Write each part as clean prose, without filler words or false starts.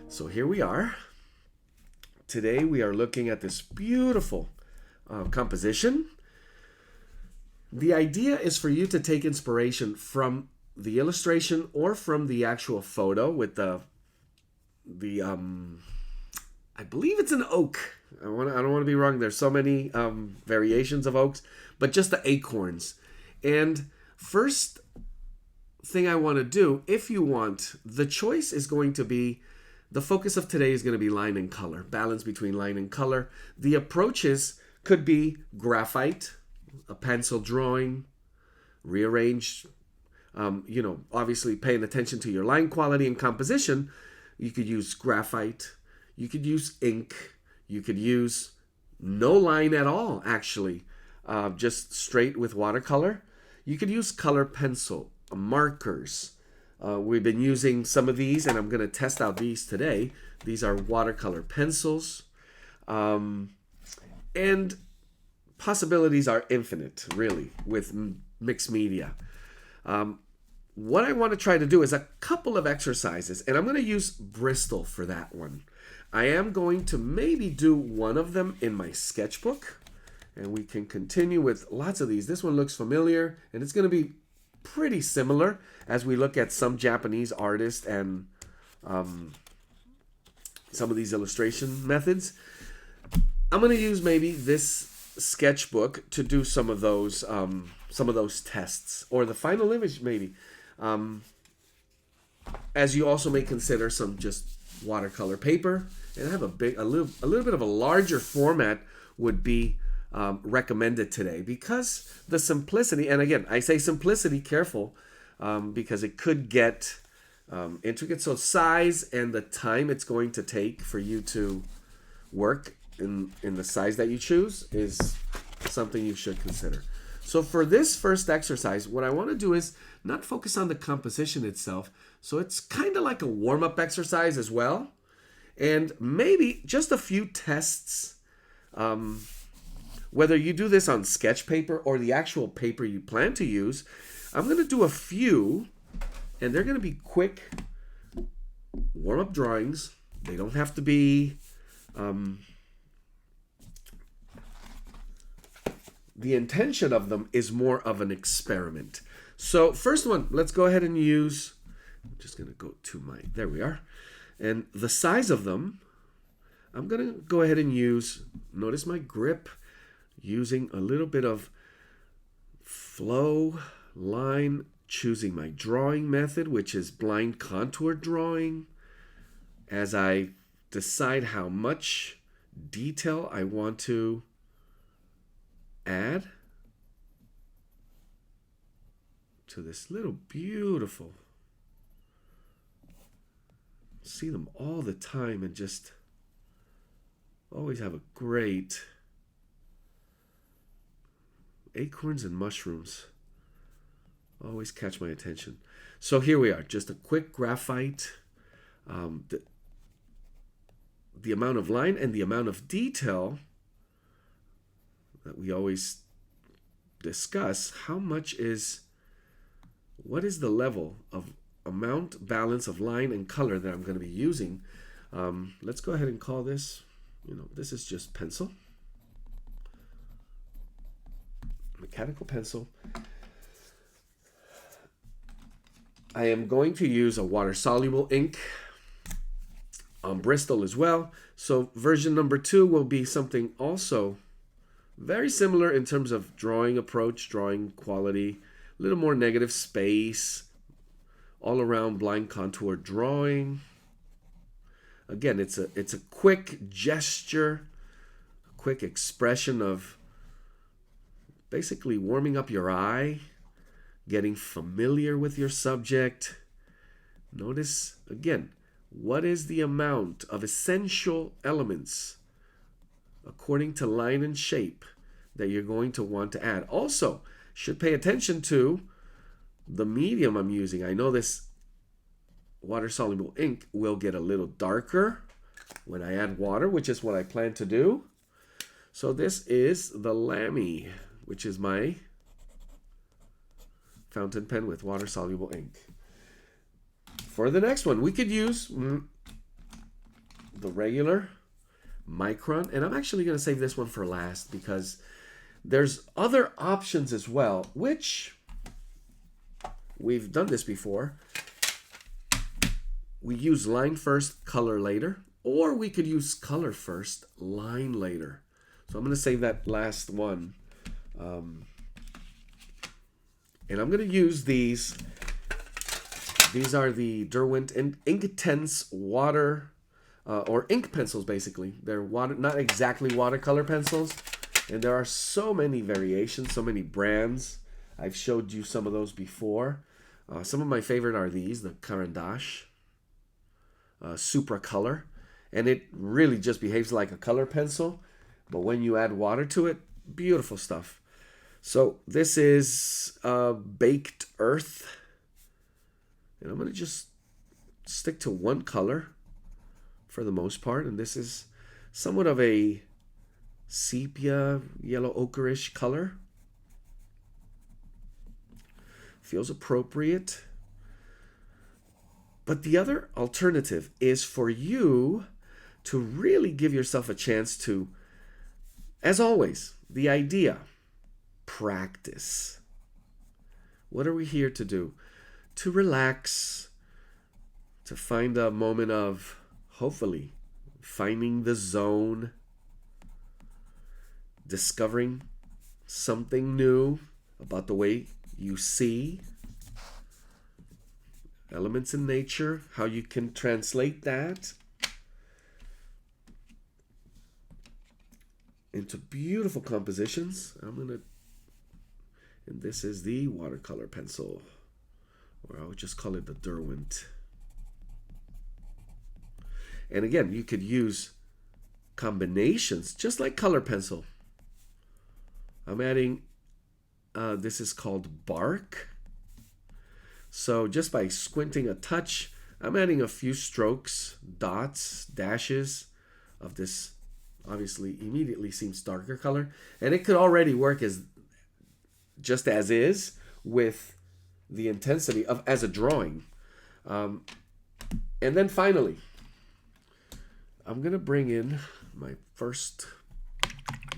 So here we are. Today we are looking at this beautiful composition. The idea is for you to take inspiration from the illustration or from the actual photo with the I believe it's an oak. I don't want to be wrong. There's so many variations of oaks, but just the acorns. And first thing I want to do, if you want, the choice is going to be, the focus of today is going to be line and color, balance between line and color. The approaches could be graphite, a pencil drawing, rearrange, obviously paying attention to your line quality and composition. You could use graphite, you could use ink, you could use no line at all, actually, just straight with watercolor. You could use color pencil, markers. We've been using some of these, and I'm going to test out these today. These are watercolor pencils. And possibilities are infinite, really, with mixed media. What I want to try to do is a couple of exercises, and I'm going to use Bristol for that one. I am going to maybe do one of them in my sketchbook, and we can continue with lots of these. This one looks familiar, and it's going to be pretty similar as we look at some Japanese artists and some of these illustration methods. I'm going to use maybe this sketchbook to do some of those tests, or the final image maybe. As you also may consider some just watercolor paper, and I have a little bit of a larger format would be recommended today, because the simplicity, and again I say simplicity, careful, because it could get intricate. So size and the time it's going to take for you to work in the size that you choose is something you should consider. So for this first exercise, what I want to do is not focus on the composition itself. So it's kind of like a warm-up exercise as well, and maybe just a few tests. Whether you do this on sketch paper or the actual paper you plan to use, I'm going to do a few, and they're going to be quick warm-up drawings. They don't have to be the intention of them is more of an experiment. So first one, let's go ahead and use, I'm just going to go to there we are. And the size of them, I'm going to go ahead and use, notice my grip, using a little bit of flow, line, choosing my drawing method, which is blind contour drawing, as I decide how much detail I want to add to this little beautiful, see them all the time and just always have a great acorns and mushrooms always catch my attention. So here we are, just a quick graphite. The amount of line and the amount of detail that we always discuss, what is the level of amount, balance of line and color that I'm going to be using. Let's go ahead and call this, this is just pencil, mechanical pencil. I am going to use a water-soluble ink on Bristol as well. So version number 2 will be something also very similar in terms of drawing approach, drawing quality, a little more negative space, all around blind contour drawing. Again, it's a quick gesture, a quick expression of basically warming up your eye, getting familiar with your subject. Notice again, what is the amount of essential elements according to line and shape that you're going to want to add. Also, should pay attention to the medium I'm using. I know this water-soluble ink will get a little darker when I add water, which is what I plan to do. So this is the Lamy, which is my fountain pen with water-soluble ink. For the next one, we could use the regular micron, and I'm actually going to save this one for last because there's other options as well, which we've done this before. We use line first, color later, or we could use color first, line later. So I'm going to save that last one. And I'm going to use these. These are the Derwent Inktense water or ink pencils, basically. They're not exactly watercolor pencils. And there are so many variations, so many brands. I've showed you some of those before. Some of my favorite are these, the Carandash Supra Color. And it really just behaves like a color pencil. But when you add water to it, beautiful stuff. So this is Baked Earth. And I'm going to just stick to one color for the most part. And this is somewhat of a sepia, yellow ochreish color. Feels appropriate. But the other alternative is for you to really give yourself a chance to, as always, the idea, practice. What are we here to do? To relax, to find a moment of, hopefully, finding the zone, discovering something new about the way you see elements in nature, how you can translate that into beautiful compositions. And this is the watercolor pencil, or I would just call it the Derwent. And again, you could use combinations just like color pencil. I'm adding, this is called bark. So just by squinting a touch, I'm adding a few strokes, dots, dashes of this obviously immediately seems darker color. And it could already work as just as is with the intensity of as a drawing. And then finally, I'm going to bring in my first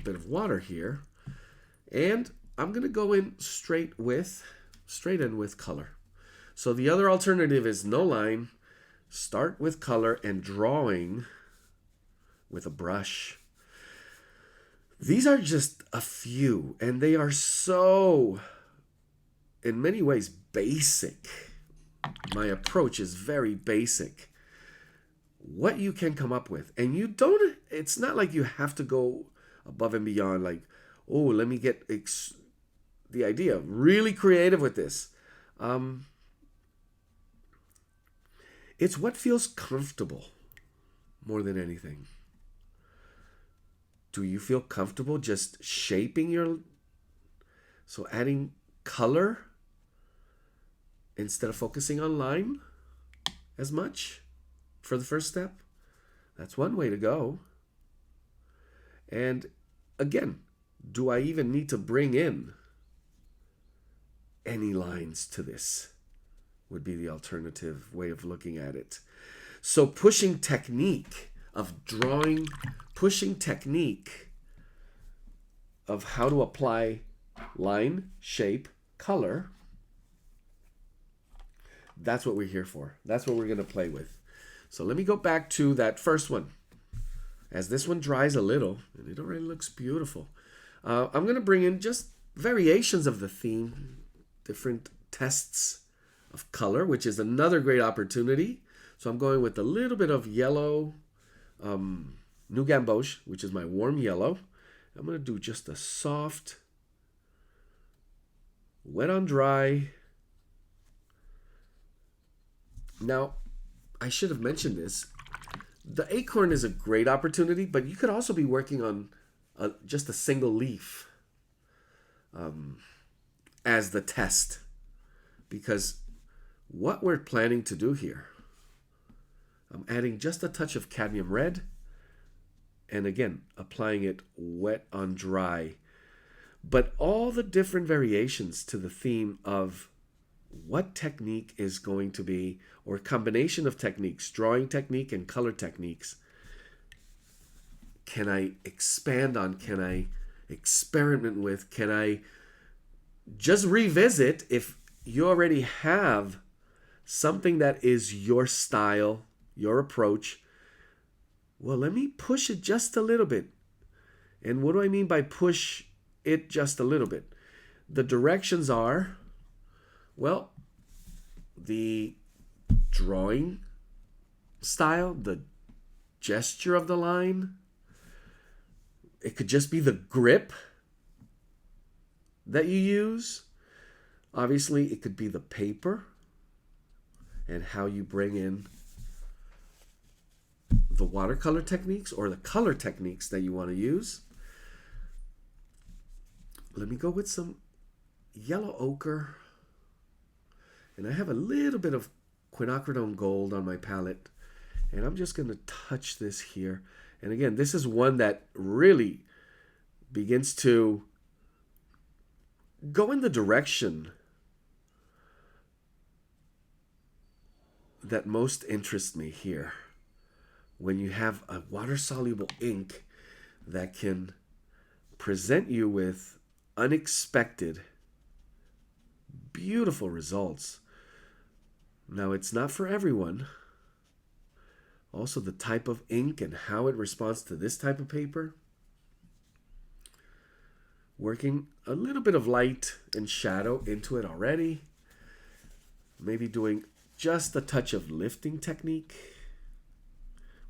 bit of water here. And I'm going to go in straight in with color. So the other alternative is no line. Start with color and drawing with a brush. These are just a few, and they are so, in many ways, basic. My approach is very basic. What you can come up with. And you don't, it's not like you have to go above and beyond, like, oh, let me get the idea. Really creative with this. It's what feels comfortable more than anything. Do you feel comfortable just shaping so adding color instead of focusing on line as much for the first step? That's one way to go. And again, do I even need to bring in any lines to this? Would be the alternative way of looking at it. So pushing technique of drawing, pushing technique of how to apply line, shape, color. That's what we're here for. That's what we're going to play with. So let me go back to that first one. As this one dries a little, and it already looks beautiful. I'm going to bring in just variations of the theme, different tests of color, which is another great opportunity. So I'm going with a little bit of yellow, New Gamboge, which is my warm yellow. I'm going to do just a soft, wet on dry. Now, I should have mentioned this. The acorn is a great opportunity, but you could also be working on just a single leaf as the test. Because what we're planning to do here, I'm adding just a touch of cadmium red, and again, applying it wet on dry. But all the different variations to the theme of what technique is going to be, or combination of techniques, drawing technique and color techniques, can I expand on? Can I experiment with? Can I just revisit if you already have something that is your style, your approach? Well, let me push it just a little bit. And what do I mean by push it just a little bit? The directions are, well, the drawing style, the gesture of the line. It could just be the grip that you use. Obviously, it could be the paper and how you bring in the watercolor techniques or the color techniques that you want to use. Let me go with some yellow ochre. And I have a little bit of quinacridone gold on my palette. And I'm just going to touch this here. And again, this is one that really begins to go in the direction that most interests me here. When you have a water-soluble ink that can present you with unexpected, beautiful results. Now, it's not for everyone. Also, the type of ink and how it responds to this type of paper. Working a little bit of light and shadow into it already. Maybe doing just a touch of lifting technique,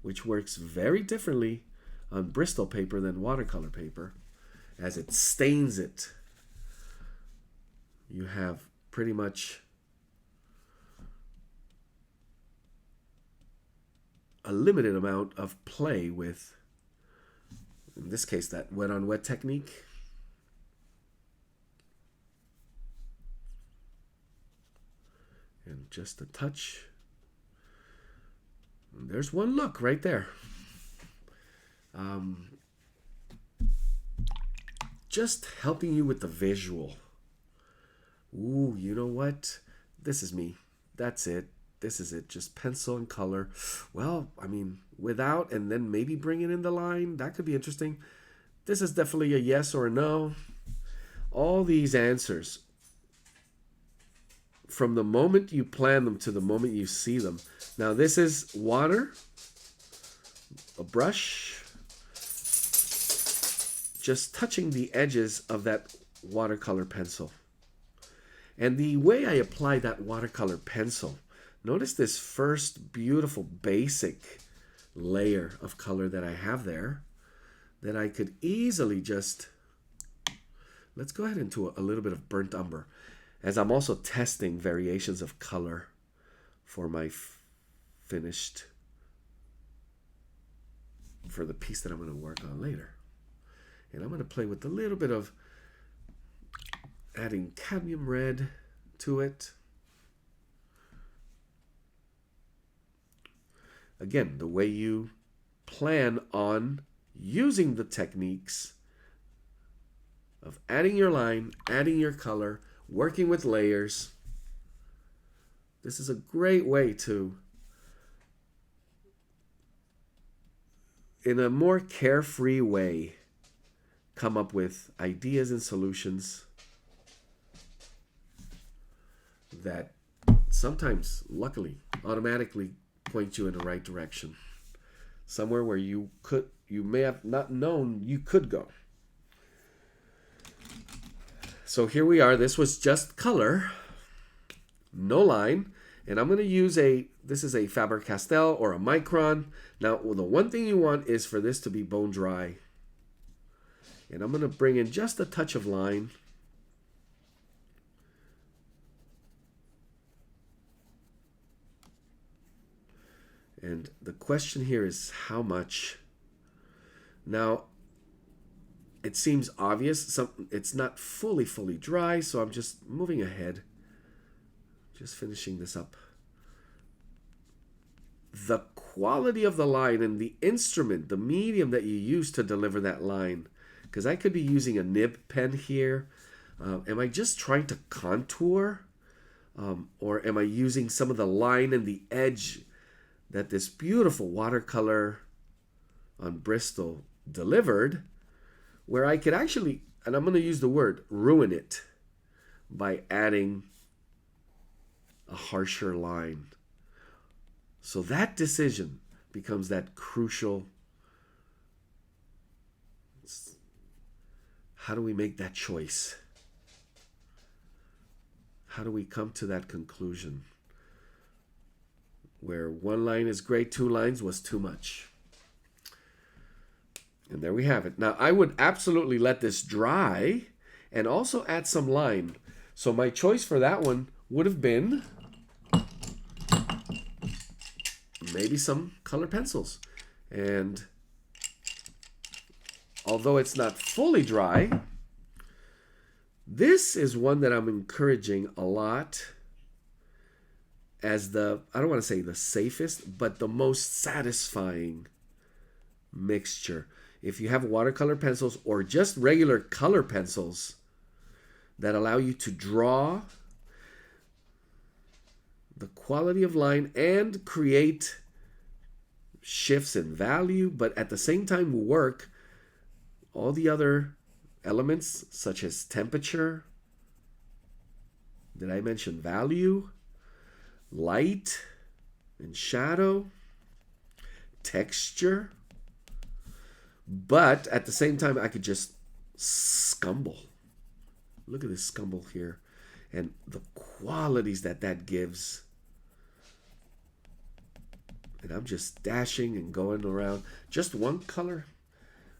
which works very differently on Bristol paper than watercolor paper, as it stains it. You have pretty much a limited amount of play with, in this case, that wet on wet technique. And just a touch. And there's one look right there. Just helping you with the visual. Ooh, you know what? This is me. That's it. This is it. Just pencil and color. Well, I mean, without and then maybe bringing in the line. That could be interesting. This is definitely a yes or a no. All these answers, from the moment you plan them to the moment you see them. Now, this is water, a brush, just touching the edges of that watercolor pencil. And the way I apply that watercolor pencil, notice this first beautiful basic layer of color that I have there that I could easily just, let's go ahead into a little bit of burnt umber, as I'm also testing variations of color for my finished, for the piece that I'm going to work on later. And I'm going to play with a little bit of adding cadmium red to it. Again, the way you plan on using the techniques of adding your line, adding your color, working with layers. This is a great way to, in a more carefree way, come up with ideas and solutions that sometimes, luckily, automatically point you in the right direction. Somewhere where you may have not known you could go. So here we are. This was just color, no line. And I'm going to use this is a Faber-Castell or a Micron. Now, the one thing you want is for this to be bone dry. And I'm going to bring in just a touch of line. And the question here is how much? Now, it seems obvious. It's not fully dry, so I'm just moving ahead. Just finishing this up. The quality of the line and the instrument, the medium that you use to deliver that line, because I could be using a nib pen here. Am I just trying to contour? Or am I using some of the line and the edge that this beautiful watercolor on Bristol delivered, where I could actually, and I'm going to use the word, ruin it by adding a harsher line. So that decision becomes that crucial. How do we make that choice? How do we come to that conclusion where one line is great, 2 lines was too much? And there we have it. Now, I would absolutely let this dry and also add some line. So my choice for that one would have been maybe some color pencils. And although it's not fully dry, this is one that I'm encouraging a lot as the, I don't want to say the safest, but the most satisfying mixture. If you have watercolor pencils or just regular color pencils that allow you to draw the quality of line and create shifts in value, but at the same time work all the other elements such as temperature, did I mention value, light and shadow, texture, but at the same time I could just scumble. Look at this scumble here and the qualities that that gives. And I'm just dashing and going around. Just one color.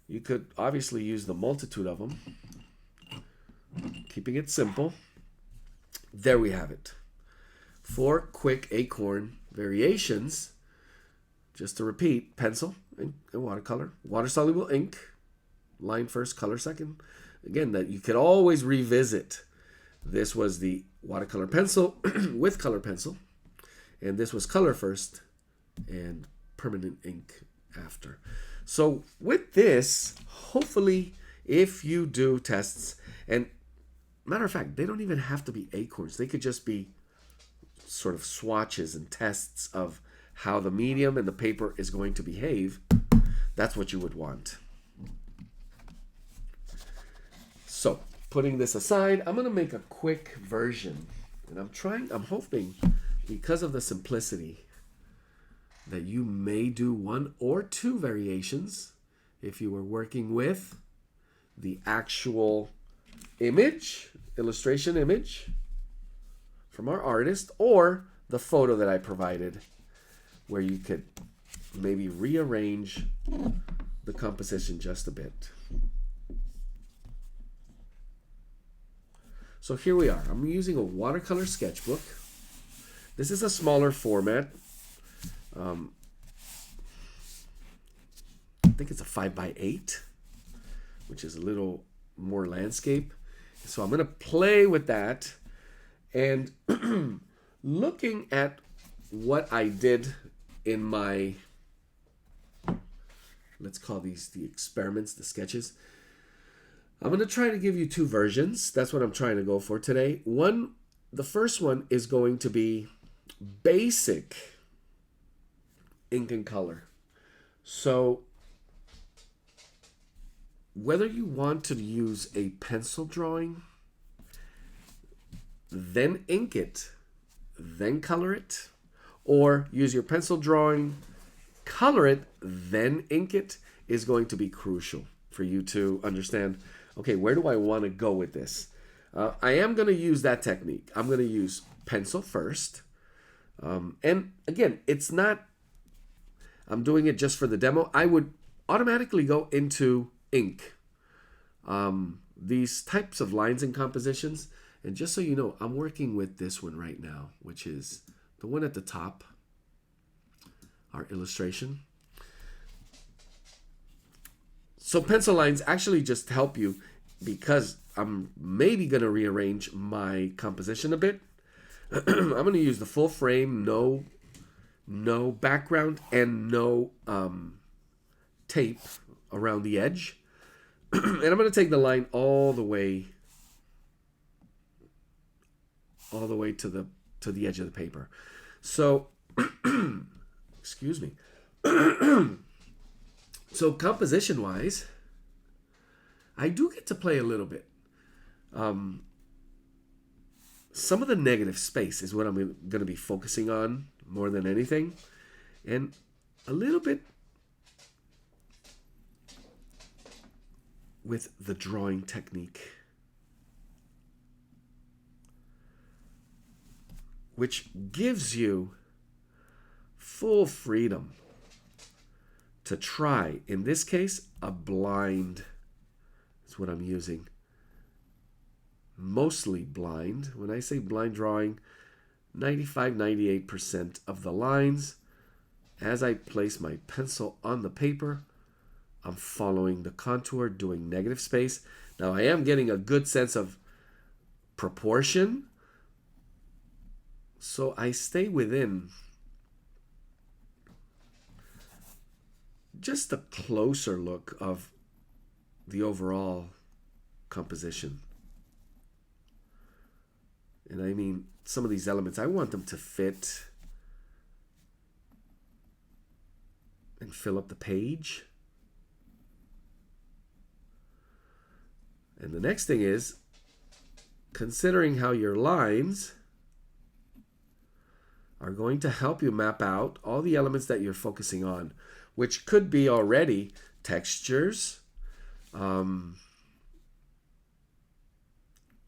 You could obviously use the multitude of them. Keeping it simple. There we have it. 4 quick acorn variations. Just to repeat, pencil and watercolor. Water-soluble ink. Line first, color second. Again, that you could always revisit. This was the watercolor pencil with color pencil. And this was color first and permanent ink after. So with this, hopefully, if you do tests, and matter of fact, they don't even have to be acorns. They could just be sort of swatches and tests of how the medium and the paper is going to behave. That's what you would want. So putting this aside, I'm going to make a quick version. And I'm hoping, because of the simplicity, that you may do 1 or 2 variations if you were working with the actual image, illustration image from our artist, or the photo that I provided where you could maybe rearrange the composition just a bit. So here we are. I'm using a watercolor sketchbook. This is a smaller format. I think it's a 5x8, which is a little more landscape. So I'm going to play with that and looking at what I did in my, let's call these the experiments, the sketches. I'm going to try to give you 2 versions. That's what I'm trying to go for today. The first one is going to be basic ink and color. So whether you want to use a pencil drawing, then ink it, then color it, or use your pencil drawing, color it, then ink it, is going to be crucial for you to understand, okay, where do I want to go with this? I am going to use that technique. I'm going to use pencil first. And again, it's not, I'm doing it just for the demo. I would automatically go into ink. These types of lines and compositions. And just so you know, I'm working with this one right now, which is the one at the top, our illustration. So pencil lines actually just help you because I'm maybe going to rearrange my composition a bit. I'm going to use the full frame, no background, and no tape around the edge. And I'm going to take the line all the way to the edge of the paper. So, excuse me. So composition wise, I do get to play a little bit. Um, some of the negative space is what I'm going to be focusing on more than anything. And a little bit with the drawing technique, which gives you full freedom to try. In this case, a blind is what I'm using. Mostly blind. When I say blind drawing, 95-98% of the lines, as I place my pencil on the paper, I'm following the contour, doing negative space. Now I am getting a good sense of proportion, so I stay within just a closer look of the overall composition. And I mean, some of these elements, I want them to fit and fill up the page. And the next thing is, considering how your lines are going to help you map out all the elements that you're focusing on, which could be already textures,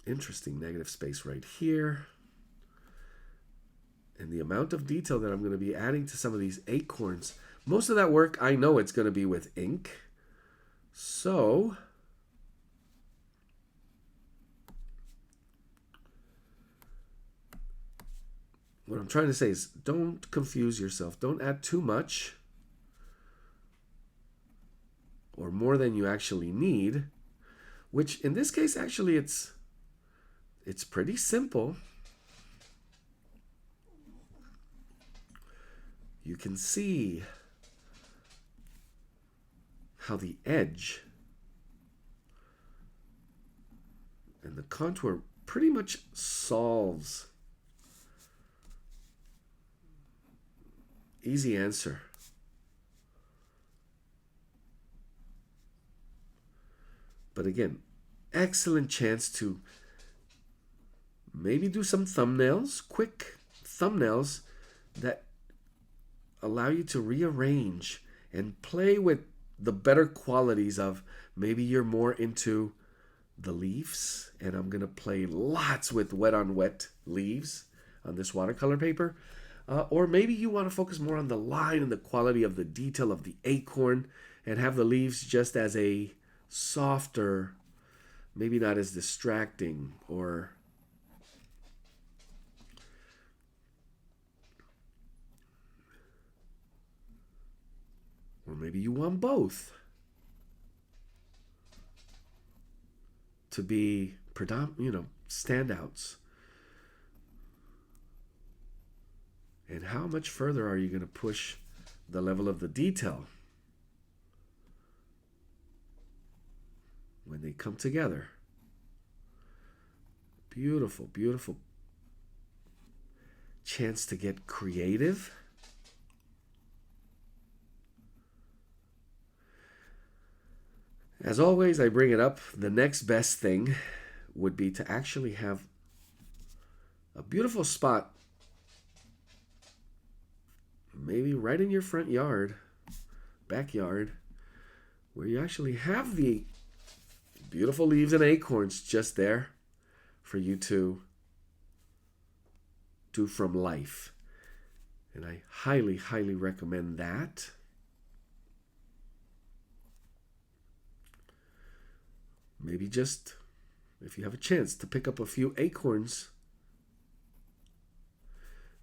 interesting negative space right here, and the amount of detail that I'm going to be adding to some of these acorns. Most of that work, I know it's going to be with ink. So what I'm trying to say is, don't confuse yourself. Don't add too much or more than you actually need, which in this case, actually, it's pretty simple. You can see how the edge and the contour pretty much solves. Easy answer. But again, excellent chance to maybe do some thumbnails, quick thumbnails that allow you to rearrange and play with the better qualities of, maybe you're more into the leaves, and I'm going to play lots with wet on wet leaves on this watercolor paper. Or maybe you want to focus more on the line and the quality of the detail of the acorn and have the leaves just as a softer, maybe not as distracting, or maybe you want both to be standouts. And how much further are you going to push the level of the detail when they come together? Beautiful, beautiful chance to get creative. As always, I bring it up. The next best thing would be to actually have a beautiful spot, maybe right in your front yard, backyard, where you actually have the beautiful leaves and acorns just there for you to do from life. And I highly, highly recommend that. Maybe just, if you have a chance to pick up a few acorns,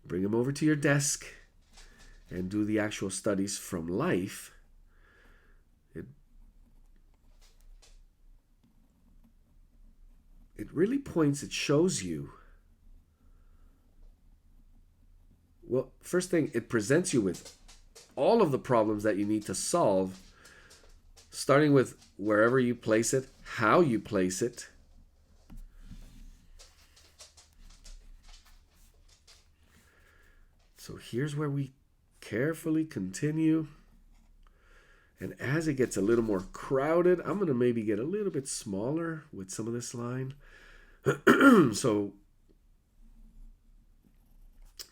bring them over to your desk and do the actual studies from life. It really points, it shows you. Well, first thing, it presents you with all of the problems that you need to solve, starting with wherever you place it, how you place it. So here's where we carefully continue. And as it gets a little more crowded, I'm going to maybe get a little bit smaller with some of this line. So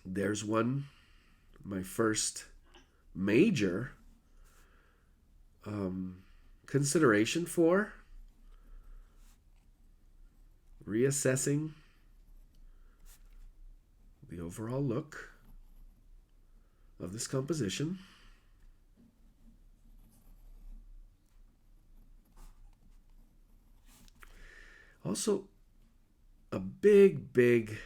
there's my first major consideration for reassessing the overall look of this composition. Also, a big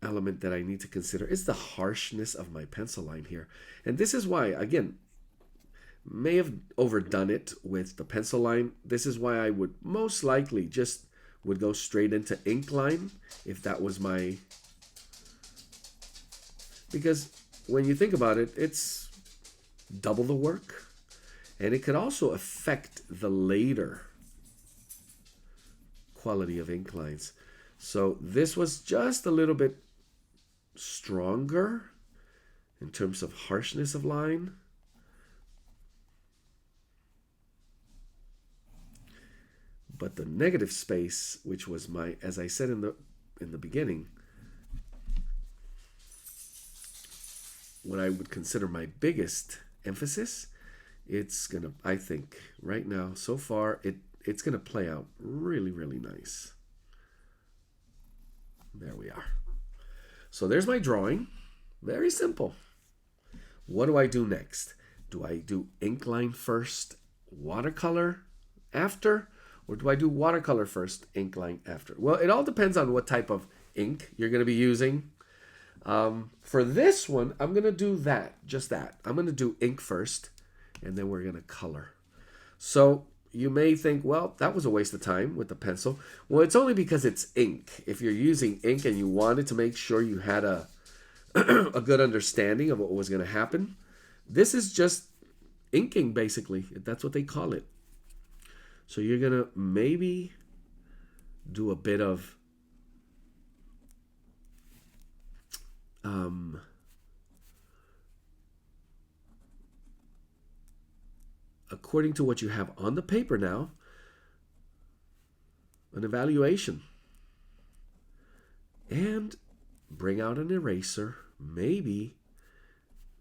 element that I need to consider is the harshness of my pencil line here. And this is why, again, may have overdone it with the pencil line. This is why I would most likely just would go straight into ink line if that was my... Because when you think about it, it's double the work. And it could also affect the later quality of ink lines. So this was just a little bit stronger in terms of harshness of line. But the negative space, which was my, as I said in the beginning, what I would consider my biggest emphasis, it's gonna, I think right now, so far, it's gonna play out really, really nice. There we are. So there's my drawing. Very simple. What do I do next? Do I do ink line first, watercolor after? Or do I do watercolor first, ink line after? Well, it all depends on what type of ink you're going to be using. For this one, I'm going to do just that. I'm going to do ink first, and then we're going to color. So you may think, well, that was a waste of time with the pencil. Well, it's only because it's ink. If you're using ink and you wanted to make sure you had a good understanding of what was going to happen, this is just inking, basically. That's what they call it. So you're going to maybe do a bit of according to what you have on the paper now, an evaluation. And bring out an eraser, maybe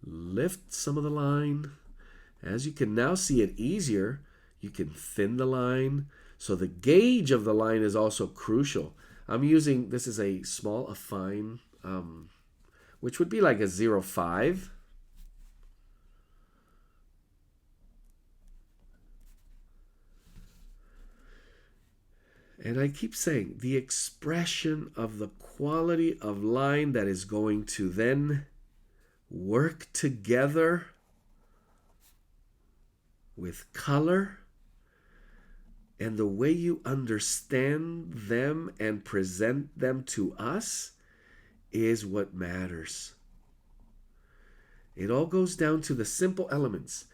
lift some of the line. As you can now see it easier, you can thin the line. So the gauge of the line is also crucial. I'm using, this is a fine, which would be like a 0.5. And I keep saying the expression of the quality of line that is going to then work together with color and the way you understand them and present them to us is what matters. It all goes down to the simple elements.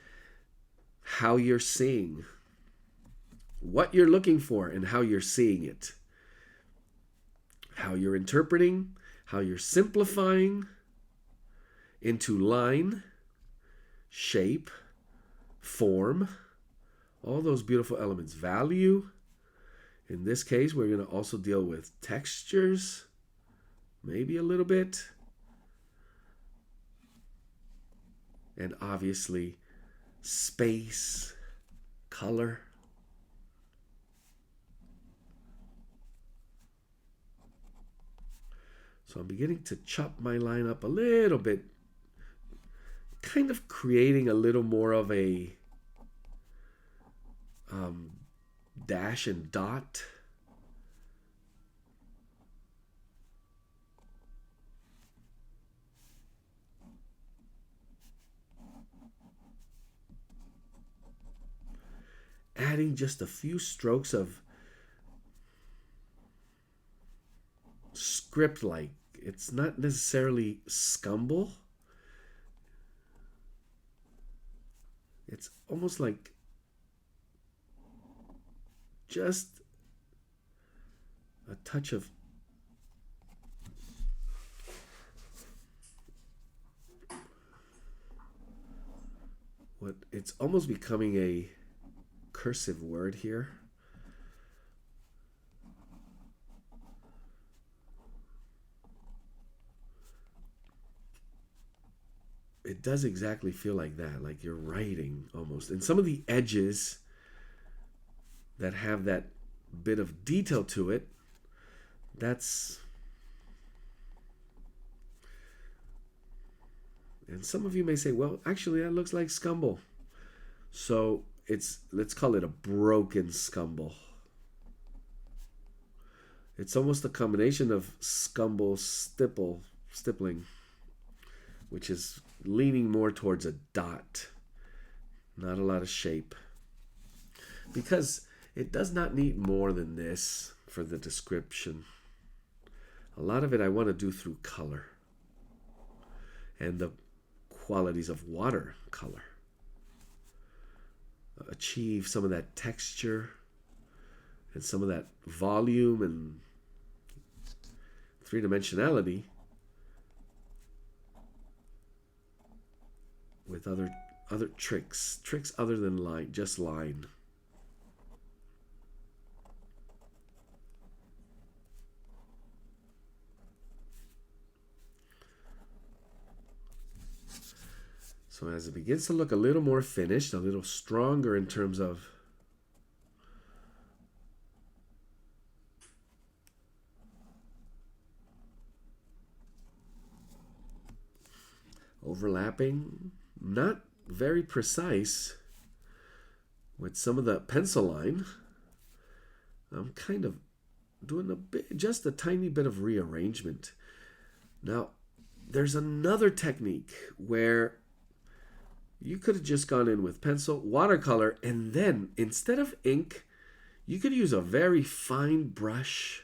How you're seeing, what you're looking for, and how you're seeing it. How you're interpreting, how you're simplifying into line, shape, form, all those beautiful elements. Value. In this case, we're going to also deal with textures, maybe a little bit. And obviously, space, color. So I'm beginning to chop my line up a little bit, kind of creating a little more of a dash and dot. Adding just a few strokes of script-like. It's not necessarily scumble. It's almost like just a touch of it's almost becoming a cursive word here. It does exactly feel like that, like you're writing almost. And some of the edges that have that bit of detail to it, that's... And some of you may say, well, actually that looks like scumble. So let's call it a broken scumble. It's almost a combination of scumble stippling, which is leaning more towards a dot, not a lot of shape. Because it does not need more than this for the description. A lot of it I want to do through color and the qualities of watercolor. Achieve some of that texture and some of that volume and three-dimensionality with other tricks other than just line. So as it begins to look a little more finished, a little stronger in terms of overlapping, not very precise with some of the pencil line, I'm kind of doing just a tiny bit of rearrangement. Now, there's another technique where you could have just gone in with pencil, watercolor, and then instead of ink, you could use a very fine brush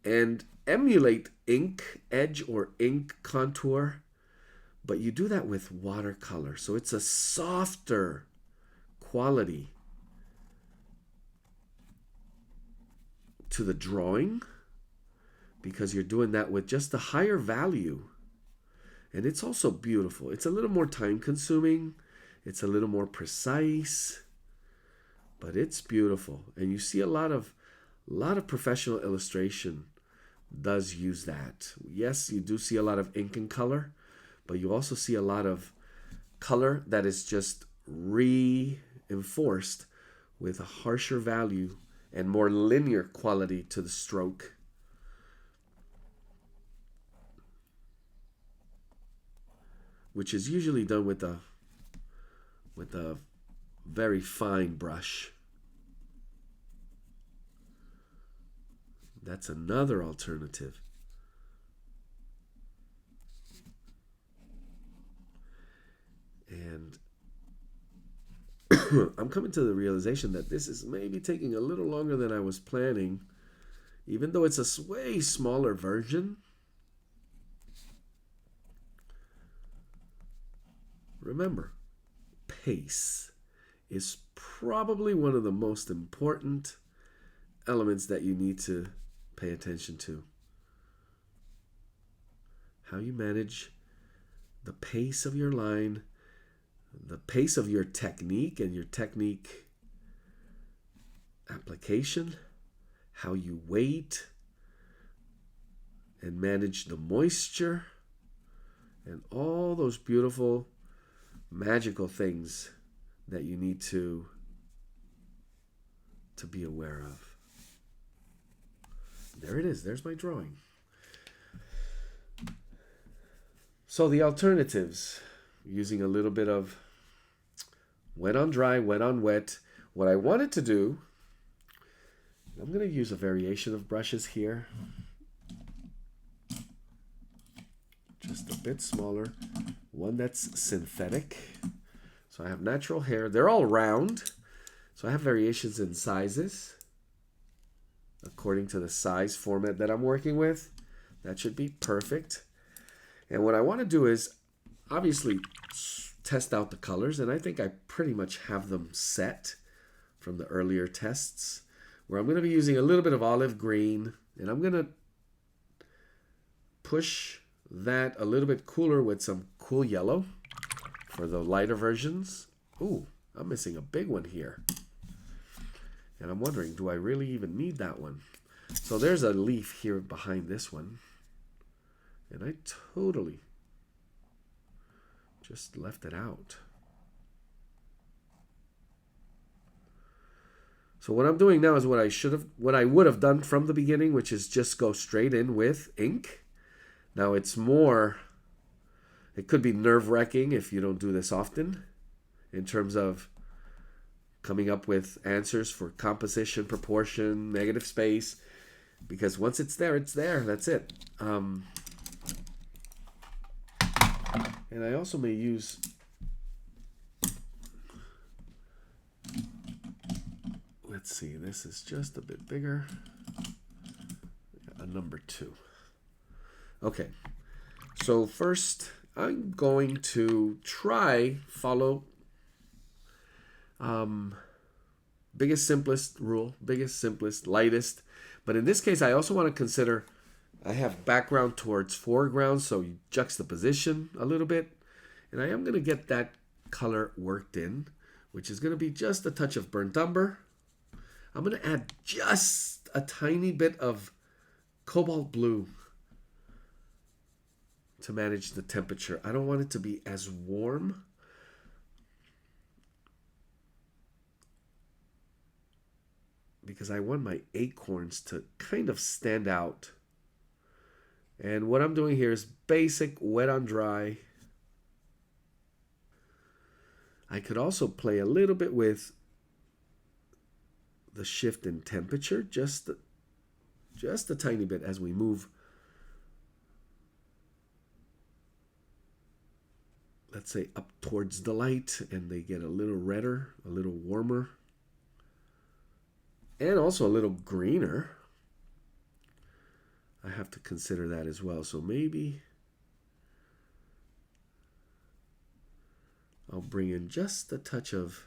and emulate ink edge or ink contour, but you do that with watercolor. So it's a softer quality to the drawing because you're doing that with just a higher value. And it's also beautiful. It's a little more time consuming. It's a little more precise, but it's beautiful. And you see a lot of professional illustration does use that. Yes, you do see a lot of ink and color, but you also see a lot of color that is just reinforced with a harsher value and more linear quality to the stroke. Which is usually done with a very fine brush. That's another alternative. And I'm coming to the realization that this is maybe taking a little longer than I was planning, even though it's a way smaller version. Remember, pace is probably one of the most important elements that you need to pay attention to. How you manage the pace of your line, the pace of your technique and your technique application, how you wait and manage the moisture, and all those beautiful magical things that you need to be aware of. There it is. There's my drawing. So the alternatives, using a little bit of wet on dry, wet on wet. What I wanted to do, I'm going to use a variation of brushes here. Just a bit smaller. One that's synthetic. So I have natural hair. They're all round. So I have variations in sizes according to the size format that I'm working with. That should be perfect. And what I want to do is obviously test out the colors. And I think I pretty much have them set from the earlier tests, where I'm going to be using a little bit of olive green. And I'm going to push that a little bit cooler with some cool yellow for the lighter versions. Ooh, I'm missing a big one here. And I'm wondering, do I really even need that one? So there's a leaf here behind this one. And I totally just left it out. So what I'm doing now is what I would have done from the beginning, which is just go straight in with ink. Now it could be nerve-wracking if you don't do this often in terms of coming up with answers for composition, proportion, negative space, because once it's there, that's it. And I also may use let's see, this is just a bit bigger. A number 2. Okay, so first I'm going to follow biggest, simplest rule, biggest, simplest, lightest. But in this case, I also want to consider, I have background towards foreground, so you juxtaposition a little bit. And I am going to get that color worked in, which is going to be just a touch of burnt umber. I'm going to add just a tiny bit of cobalt blue to manage the temperature. I don't want it to be as warm. Because I want my acorns to kind of stand out. And what I'm doing here is basic wet on dry. I could also play a little bit with the shift in temperature, just a tiny bit as we move. Let's say up towards the light, and they get a little redder, a little warmer, and also a little greener. I have to consider that as well. So maybe I'll bring in just a touch of,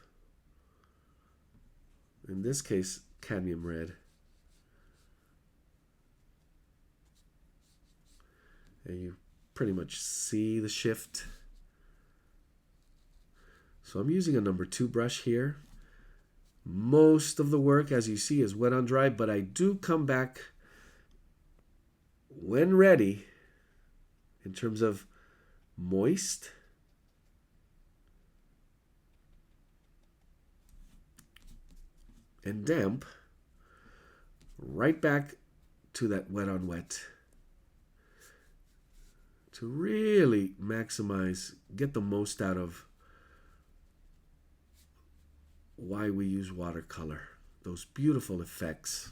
in this case, cadmium red. And you pretty much see the shift. So I'm using a number 2 brush here. Most of the work, as you see, is wet on dry, but I do come back when ready in terms of moist and damp, right back to that wet on wet to really maximize, get the most out of why we use watercolor, those beautiful effects.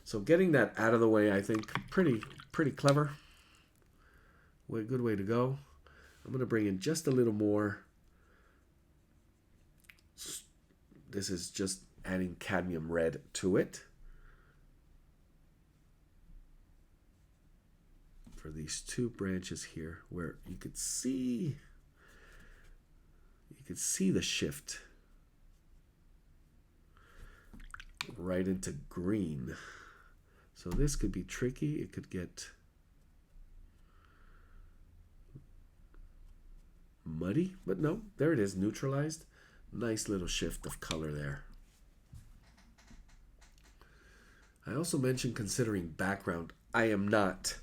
So getting that out of the way, I think pretty clever. Good way to go. I'm going to bring in just a little more. This is just adding cadmium red to it for these 2 branches here, where you could see the shift right into green. So this could be tricky. It could get muddy, but no, there it is, neutralized. Nice little shift of color there. I also mentioned considering background. I am not.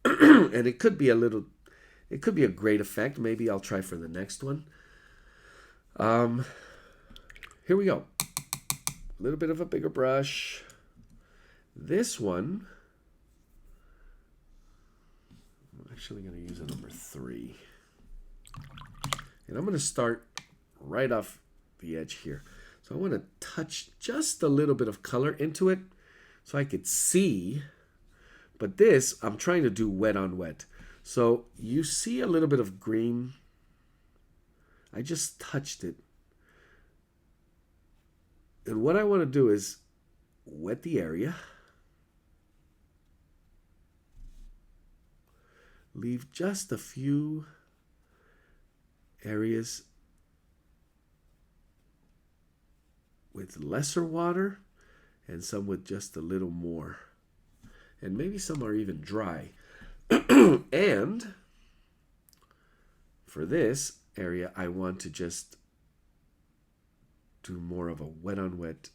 And it could be a great effect. Maybe I'll try for the next one. Here we go. A little bit of a bigger brush. This one, I'm actually going to use a number 3. And I'm going to start right off the edge here. So I want to touch just a little bit of color into it so I could see. But this, I'm trying to do wet on wet. So you see a little bit of green. I just touched it. And what I want to do is wet the area. Leave just a few areas with lesser water and some with just a little more. And maybe some are even dry. And for this, area, I want to just do more of a wet on wet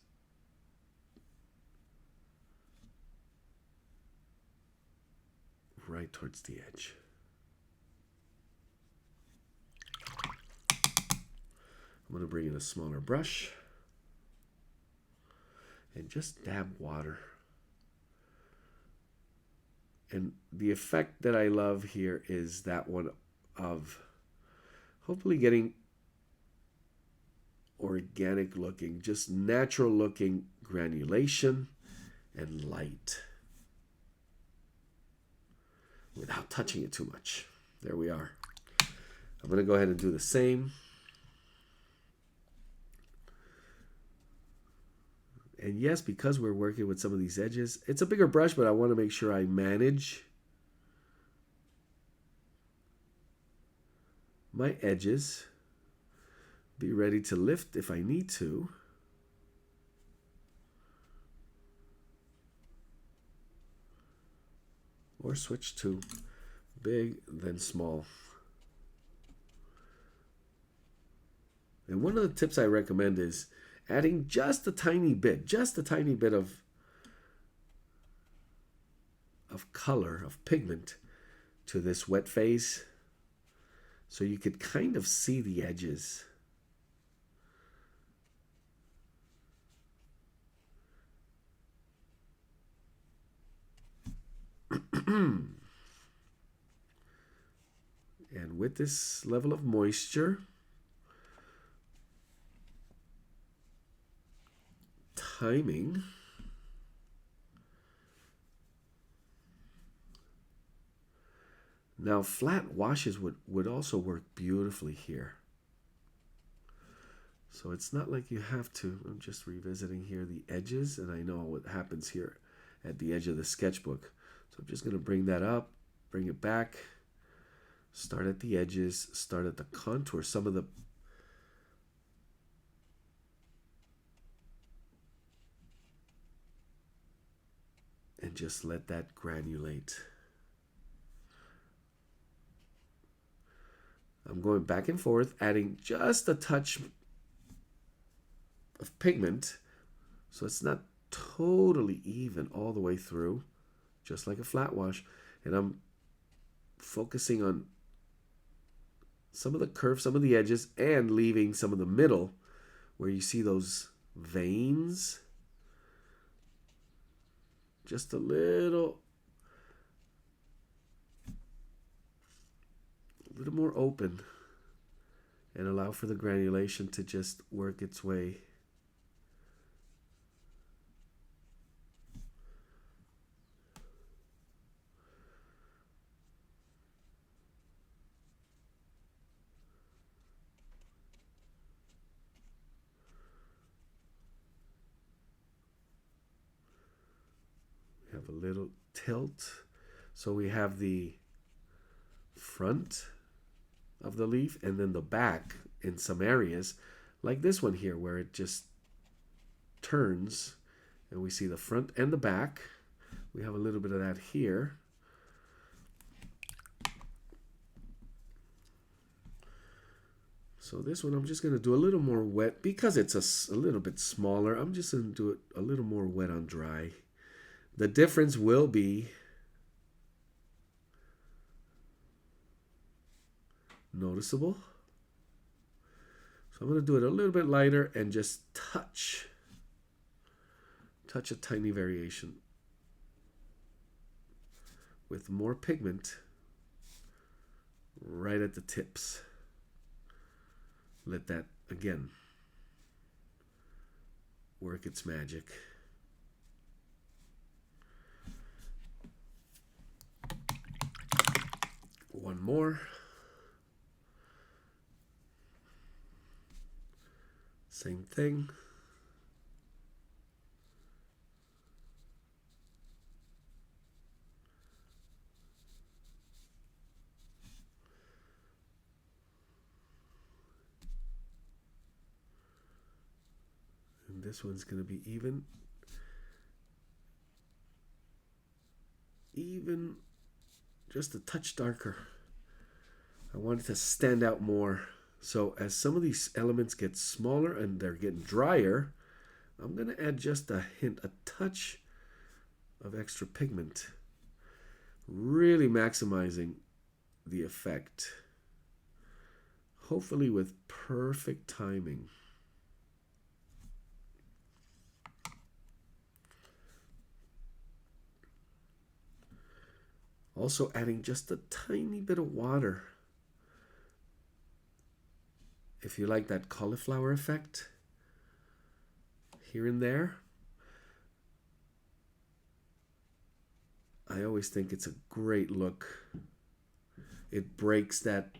right towards the edge. I'm going to bring in a smaller brush and just dab water. And the effect that I love here is that one of hopefully getting organic looking, just natural looking granulation and light without touching it too much. There we are. I'm going to go ahead and do the same. And yes, because we're working with some of these edges, it's a bigger brush, but I want to make sure I manage my edges. Be ready to lift if I need to. Or switch to big, then small. And one of the tips I recommend is adding just a tiny bit of color, of pigment to this wet phase, so you could kind of see the edges. And with this level of moisture, timing, now flat washes would also work beautifully here. So it's not like you have to. I'm just revisiting here the edges, and I know what happens here at the edge of the sketchbook. So I'm just going to bring that up, bring it back, start at the edges, start at the contour. Some of the and just let that granulate. I'm going back and forth, adding just a touch of pigment, so it's not totally even all the way through, just like a flat wash. And I'm focusing on some of the curves, some of the edges, and leaving some of the middle where you see those veins. Just a little more open, and allow for the granulation to just work its way. We have a little tilt, so we have the front of the leaf and then the back in some areas, like this one here where it just turns and we see the front and the back. We have a little bit of that here. So this one I'm just going to do a little more wet because it's a little bit smaller. I'm just going to do it a little more wet on dry. The difference will be noticeable. So I'm going to do it a little bit lighter and just touch a tiny variation with more pigment right at the tips. Let that again work its magic. One more. Same thing. And this one's going to be even just a touch darker. I want it to stand out more, So as some of these elements get smaller and they're getting drier, I'm going to add just a hint, a touch of extra pigment, really maximizing the effect, hopefully with perfect timing. Also adding just a tiny bit of water. If you like that cauliflower effect, here and there. I always think it's a great look. It breaks that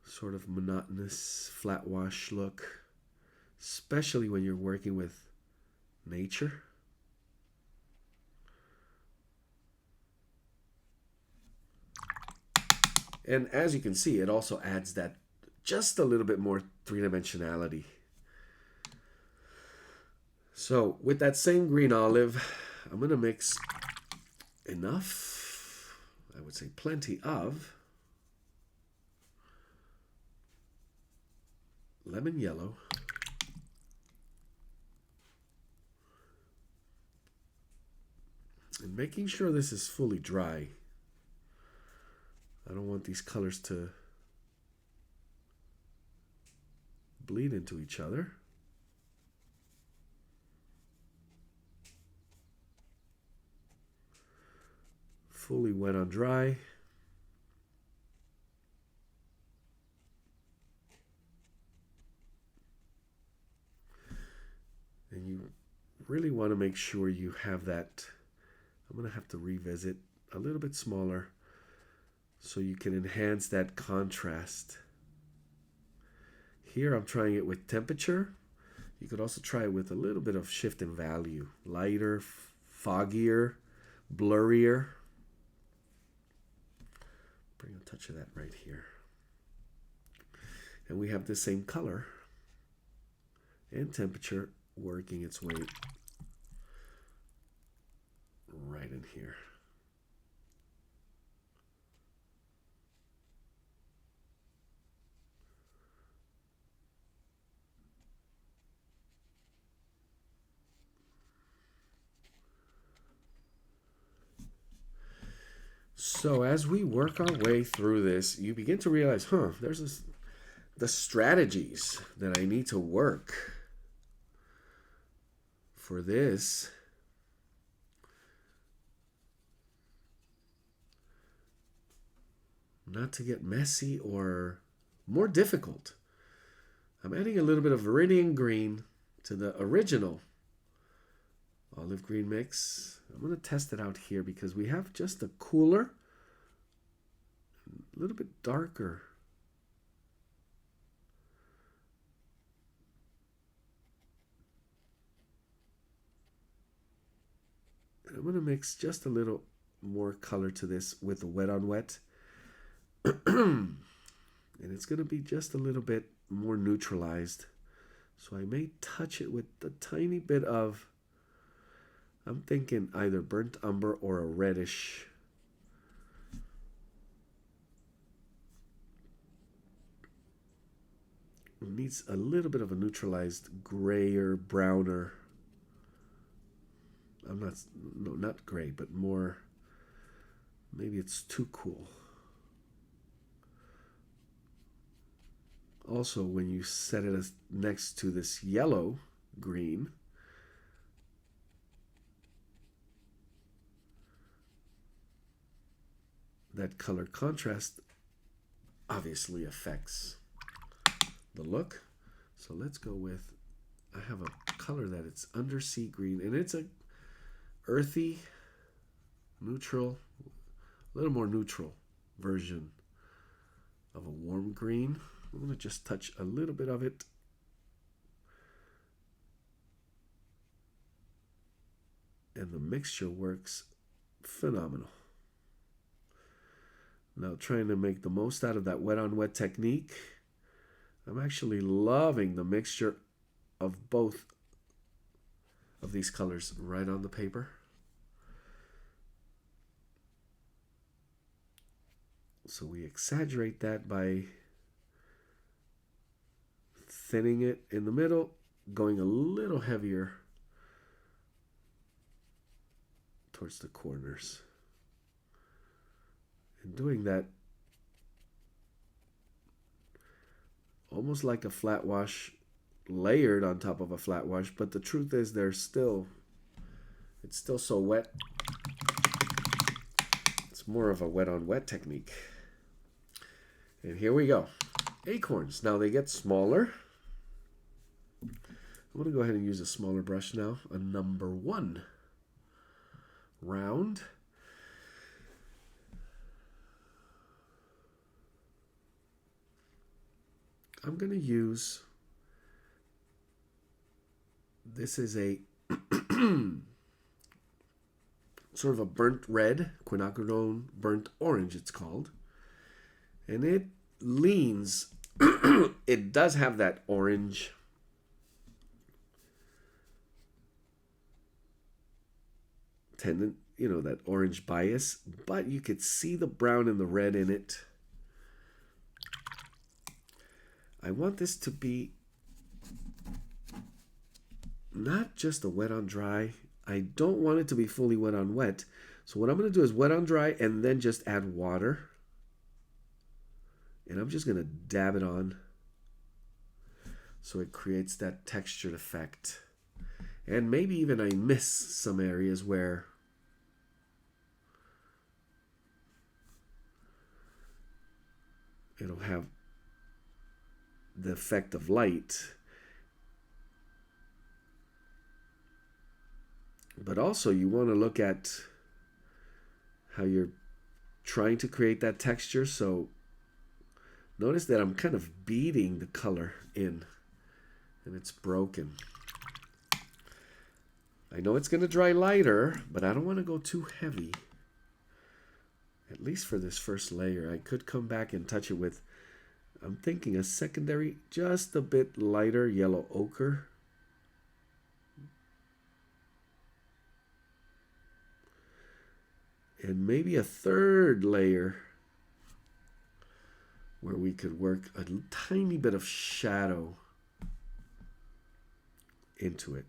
sort of monotonous flat wash look, especially when you're working with nature. And as you can see, it also adds that just a little bit more three-dimensionality. So with that same green olive, I'm going to mix enough, I would say plenty of lemon yellow, and making sure this is fully dry. I don't want these colors to bleed into each other. Fully wet on dry. And you really want to make sure you have that. I'm going to have to revisit a little bit smaller so you can enhance that contrast. Here I'm trying it with temperature. You could also try it with a little bit of shift in value. Lighter, foggier, blurrier. Bring a touch of that right here. And we have the same color and temperature working its way right in here. So as we work our way through this, you begin to realize, there's the strategies that I need to work for this. Not to get messy or more difficult. I'm adding a little bit of Viridian green to the original olive green mix. I'm going to test it out here because we have just a cooler, a little bit darker. And I'm going to mix just a little more color to this with the wet on wet. And it's going to be just a little bit more neutralized. So I may touch it with a tiny bit of, I'm thinking either burnt umber or a reddish. It needs a little bit of a neutralized grayer, browner. Not gray, but more, maybe it's too cool. Also, when you set it next to this yellow green, that color contrast obviously affects the look. So let's go with, I have a color that it's undersea green, and it's a earthy, neutral, a little more neutral version of a warm green. I'm going to just touch a little bit of it. And the mixture works phenomenal. Now, trying to make the most out of that wet on wet technique. I'm actually loving the mixture of both of these colors right on the paper. So we exaggerate that by thinning it in the middle, going a little heavier towards the corners. And doing that almost like a flat wash layered on top of a flat wash, but the truth is it's still so wet. It's more of a wet on wet technique. And here we go. Acorns. Now they get smaller. I'm going to go ahead and use a smaller brush now, a number 1. Round. I'm going to use, this is a sort of a burnt red, quinacridone burnt orange it's called. And it leans, it does have that orange that orange bias, but you could see the brown and the red in it. I want this to be not just a wet on dry. I don't want it to be fully wet on wet. So what I'm going to do is wet on dry and then just add water. And I'm just going to dab it on so it creates that textured effect. And maybe even I miss some areas where it'll have the effect of light. But also you want to look at how you're trying to create that texture. So notice that I'm kind of beating the color in and it's broken. I know it's going to dry lighter, but I don't want to go too heavy. At least for this first layer. I could come back and touch it with, I'm thinking a secondary, just a bit lighter yellow ochre. And maybe a third layer where we could work a tiny bit of shadow into it.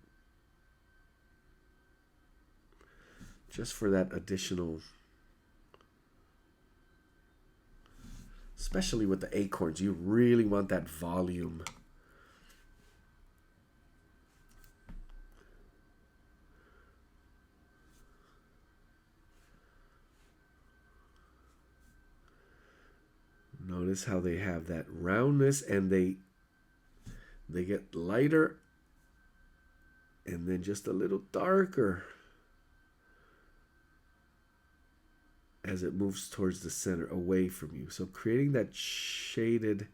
Just for that additional, especially with the acorns, you really want that volume. Notice how they have that roundness and they get lighter and then just a little darker as it moves towards the center, away from you. So creating that shaded,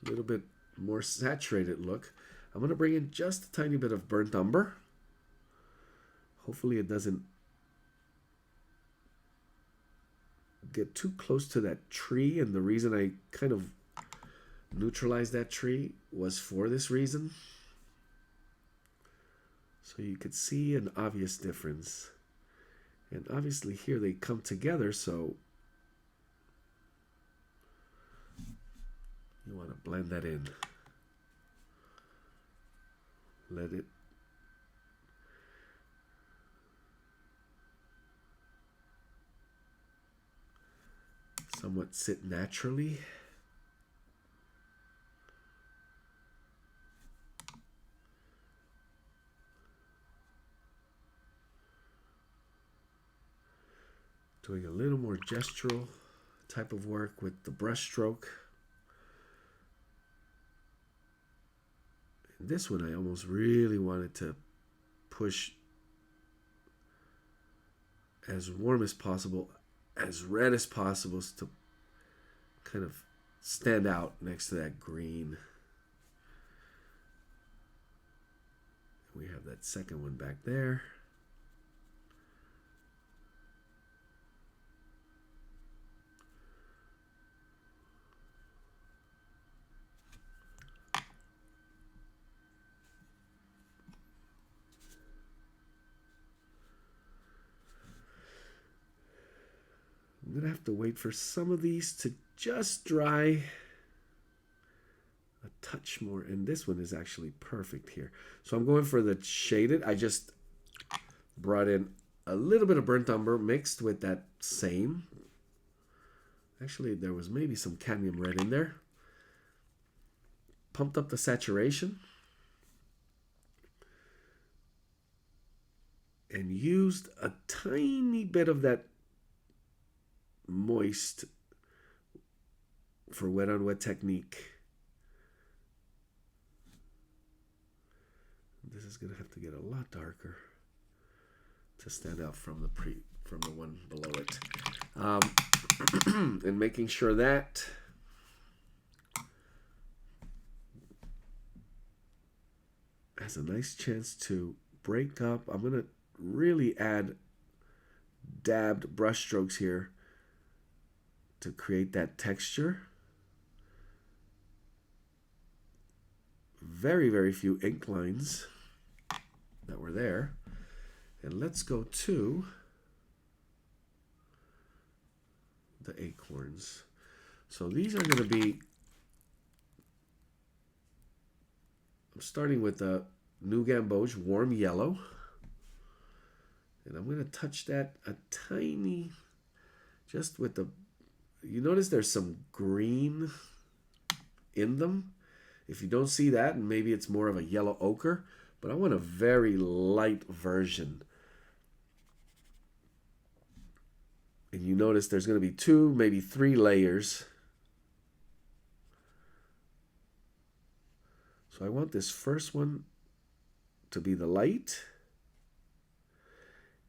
little bit more saturated look. I'm going to bring in just a tiny bit of burnt umber. Hopefully it doesn't get too close to that tree. And the reason I kind of neutralized that tree was for this reason. So you could see an obvious difference. And obviously here they come together, so you want to blend that in. Let it somewhat sit naturally. Doing a little more gestural type of work with the brush stroke. And this one I almost really wanted to push as warm as possible, as red as possible, to kind of stand out next to that green. We have that second one back there. going to have to wait for some of these to just dry a touch more. And this one is actually perfect here. So I'm going for the shaded. I just brought in a little bit of burnt umber mixed with that same. Actually, there was maybe some cadmium red in there. Pumped up the saturation. And used a tiny bit of that moist for wet on wet technique. This is going to have to get a lot darker to stand out from the one below it. And making sure that has a nice chance to break up. I'm going to really add dabbed brush strokes here to create that texture. Very, very few ink lines that were there. And let's go to the acorns. So these are going to be, I'm starting with the New Gamboge warm yellow. And I'm going to touch that a tiny, just with the, you notice there's some green in them. If you don't see that, and maybe it's more of a yellow ochre, but I want a very light version. And you notice there's going to be 2, maybe 3 layers. So I want this first one to be the light.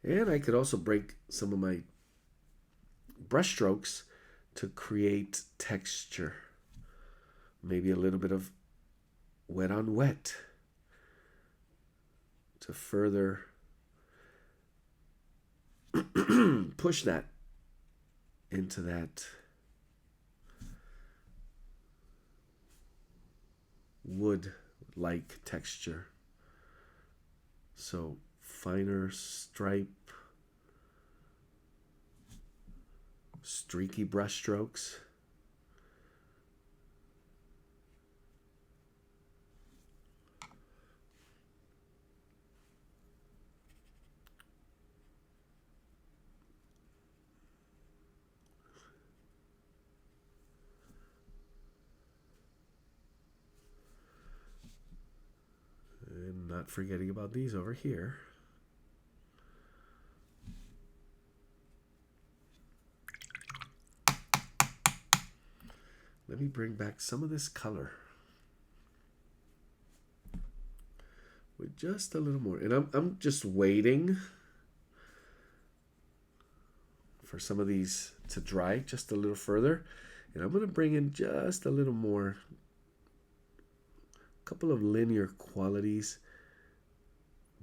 And I could also break some of my brush strokes to create texture. Maybe a little bit of wet on wet to further push that into that wood-like texture. So finer stripe, streaky brush strokes. And not forgetting about these over here. Let me bring back some of this color with just a little more. And I'm just waiting for some of these to dry just a little further. And I'm going to bring in just a little more, a couple of linear qualities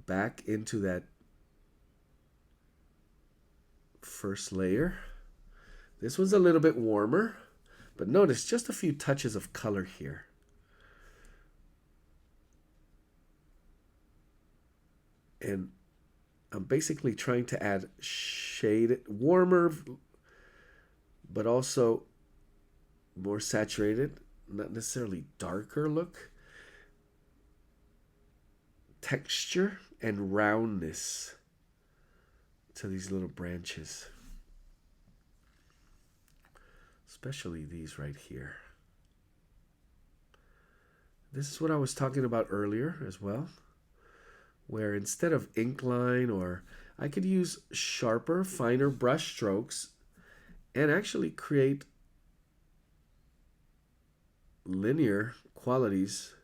back into that first layer. This one's a little bit warmer. But notice just a few touches of color here. And I'm basically trying to add shade, warmer, but also more saturated, not necessarily darker look. Texture and roundness to these little branches. Especially these right here. This is what I was talking about earlier as well, where instead of ink line, or I could use sharper, finer brush strokes and actually create linear qualities,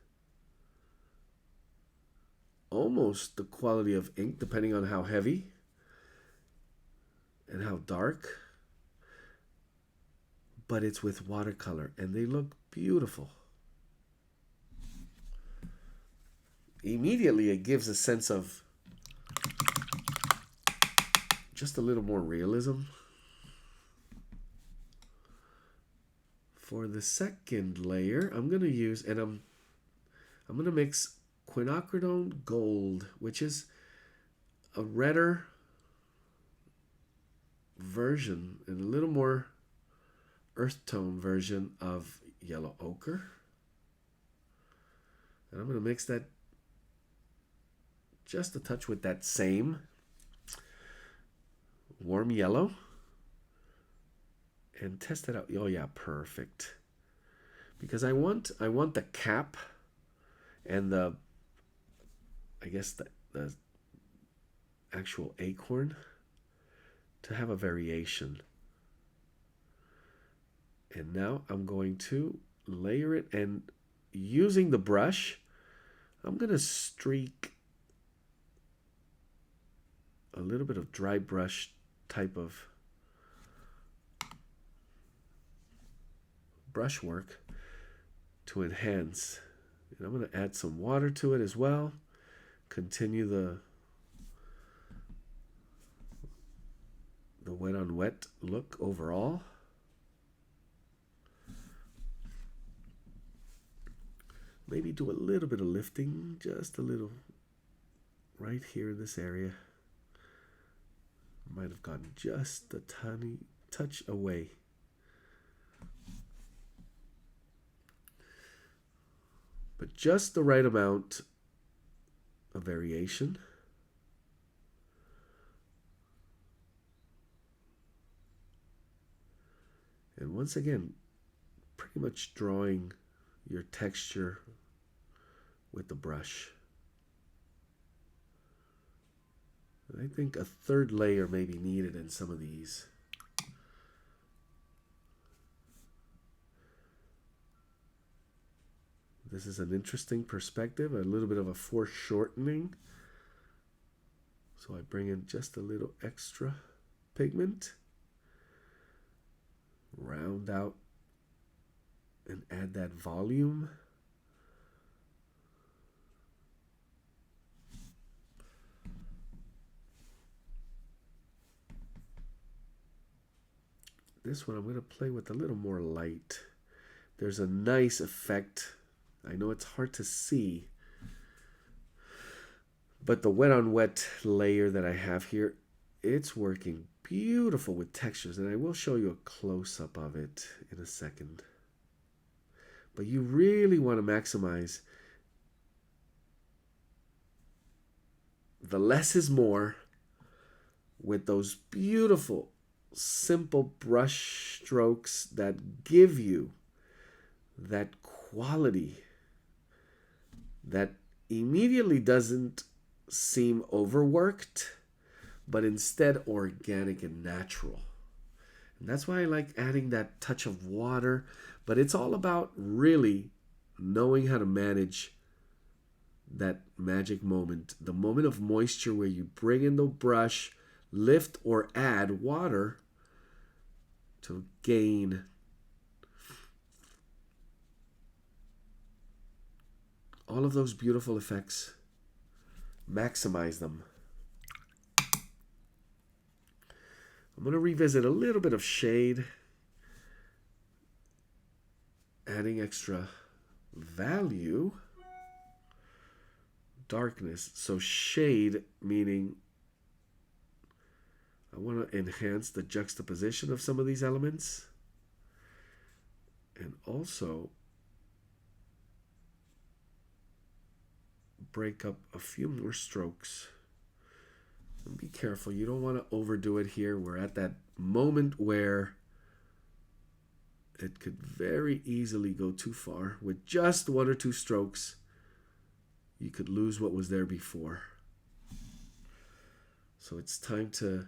almost the quality of ink, depending on how heavy and how dark. But it's with watercolor, and they look beautiful. Immediately, it gives a sense of just a little more realism. For the second layer, I'm going to use, and I'm going to mix quinacridone gold, which is a redder version and a little more earth tone version of yellow ochre. And I'm going to mix that just a touch with that same warm yellow and test it out. Oh yeah, perfect. Because I want the cap and the, I guess the actual acorn to have a variation. And now I'm going to layer it, and using the brush, I'm going to streak a little bit of dry brush type of brushwork to enhance. And I'm going to add some water to it as well. Continue the wet on wet look overall. Maybe do a little bit of lifting, just a little right here in this area. Might have gotten just a tiny touch away. But just the right amount of variation. And once again, pretty much drawing your texture with the brush. And I think a third layer may be needed in some of these. This is an interesting perspective, a little bit of a foreshortening. So I bring in just a little extra pigment, round out and add that volume. This one I'm going to play with a little more light. There's a nice effect. I know it's hard to see, but the wet on wet layer that I have here, it's working beautiful with textures, and I will show you a close-up of it in a second. But you really want to maximize the less is more with those beautiful, simple brush strokes that give you that quality that immediately doesn't seem overworked, but instead organic and natural. And that's why I like adding that touch of water, but it's all about really knowing how to manage that magic moment, the moment of moisture where you bring in the brush, lift or add water to gain all of those beautiful effects. Maximize them. I'm going to revisit a little bit of shade, adding extra value. Darkness. So shade meaning I want to enhance the juxtaposition of some of these elements, and also break up a few more strokes. And be careful, you don't want to overdo it here. We're at that moment where it could very easily go too far. With just one or two strokes, you could lose what was there before. So it's time to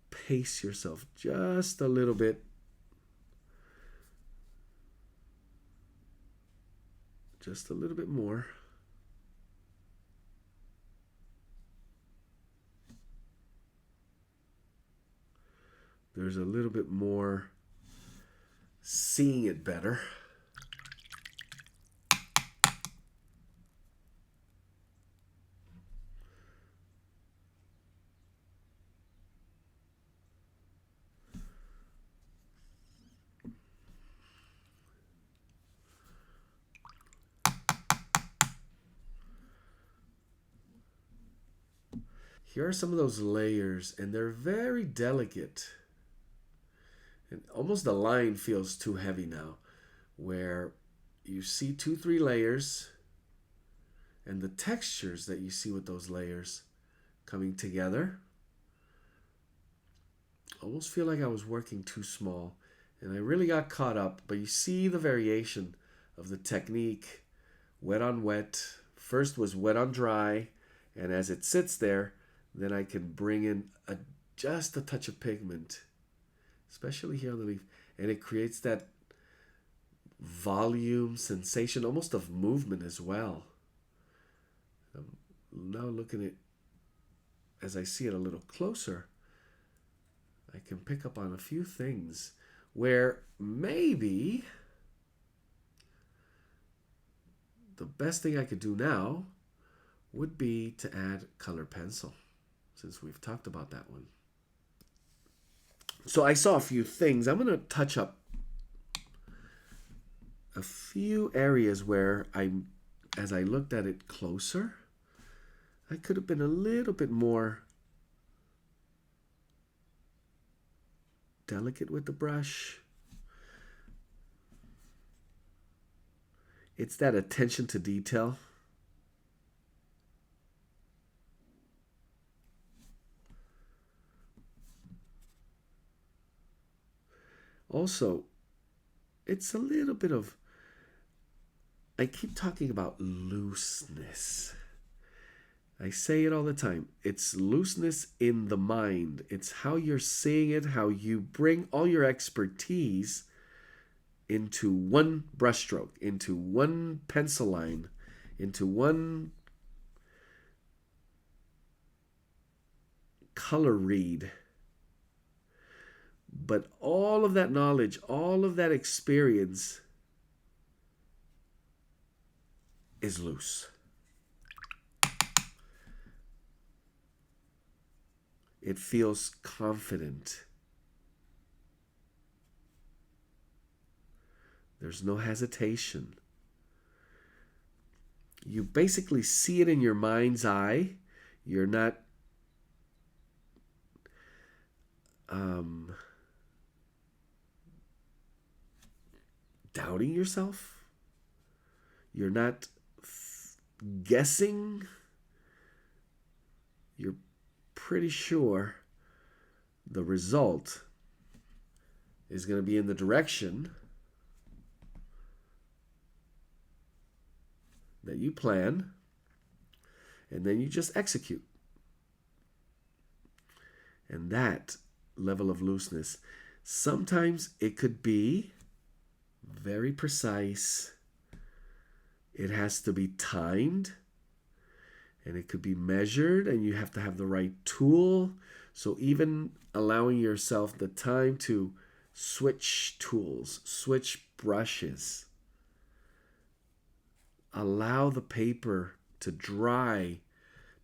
pace yourself just a little bit. Just a little bit more. There's a little bit more seeing it better. Here are some of those layers, and they're very delicate. And almost the line feels too heavy now, where you see 2, 3 layers, and the textures that you see with those layers coming together almost feel like I was working too small, and I really got caught up. But you see the variation of the technique. Wet on wet. First was wet on dry, and as it sits there, then I can bring in just a touch of pigment, especially here on the leaf, and it creates that volume sensation, almost of movement as well. I'm now looking at, as I see it a little closer, I can pick up on a few things where maybe the best thing I could do now would be to add color pencil, since we've talked about that one. So I saw a few things. I'm going to touch up a few areas where as I looked at it closer, I could have been a little bit more delicate with the brush. It's that attention to detail. Also, it's a little bit of, I keep talking about looseness. I say it all the time. It's looseness in the mind. It's how you're seeing it, how you bring all your expertise into one brushstroke, into one pencil line, into one color read. But all of that knowledge, all of that experience is loose. It feels confident. There's no hesitation. You basically see it in your mind's eye. You're not doubting yourself. You're not guessing. You're pretty sure the result is going to be in the direction that you plan, and then you just execute. And that level of looseness, sometimes it could be very precise. It has to be timed, and it could be measured, and you have to have the right tool. So even allowing yourself the time to switch tools, switch brushes, allow the paper to dry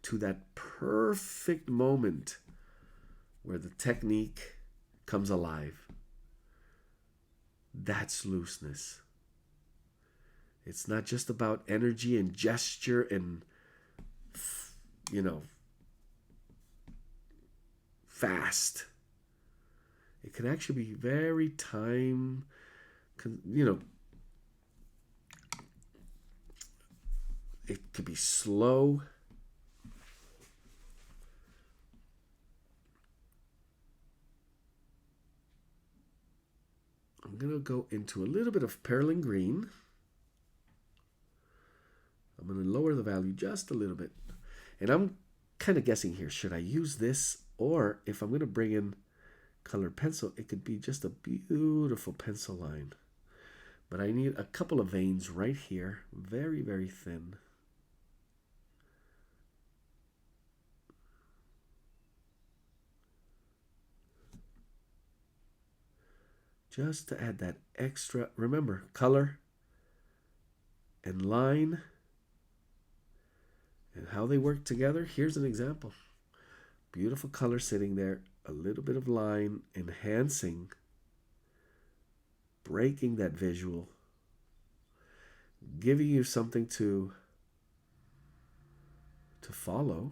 to that perfect moment where the technique comes alive. That's looseness. It's not just about energy and gesture and, fast. It can actually be very it could be slow. I'm going to go into a little bit of perlin green. I'm going to lower the value just a little bit. And I'm kind of guessing here, should I use this? Or if I'm going to bring in colored pencil, it could be just a beautiful pencil line. But I need a couple of veins right here, very, very thin. Just to add that extra, remember, color and line and how they work together. Here's an example. Beautiful color sitting there, a little bit of line, enhancing, breaking that visual, giving you something to follow.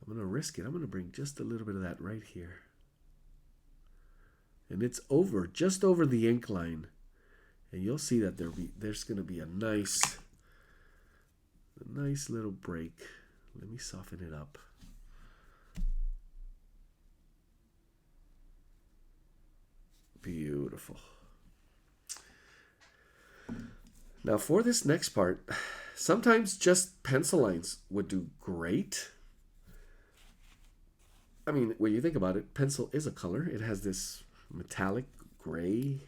I'm going to risk it. I'm going to bring just a little bit of that right here. And it's over, just over the ink line. And you'll see that there's going to be a nice little break. Let me soften it up. Beautiful. Now for this next part, sometimes just pencil lines would do great. I mean, when you think about it, pencil is a color. It has this metallic gray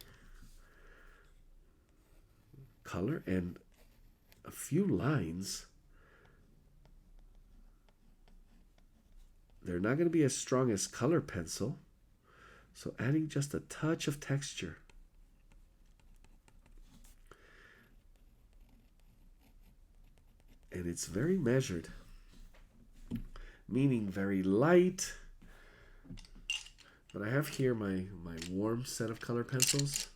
color, and a few lines, they're not going to be as strong as color pencil. So adding just a touch of texture. And it's very measured, meaning very light. But I have here my warm set of color pencils.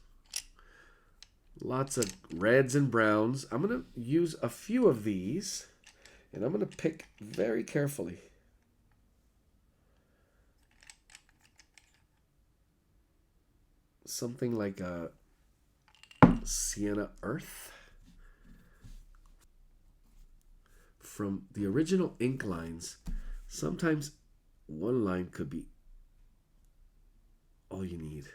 Lots of reds and browns. I'm going to use a few of these, and I'm going to pick very carefully. Something like a sienna earth. From the original ink lines, sometimes one line could be all you need.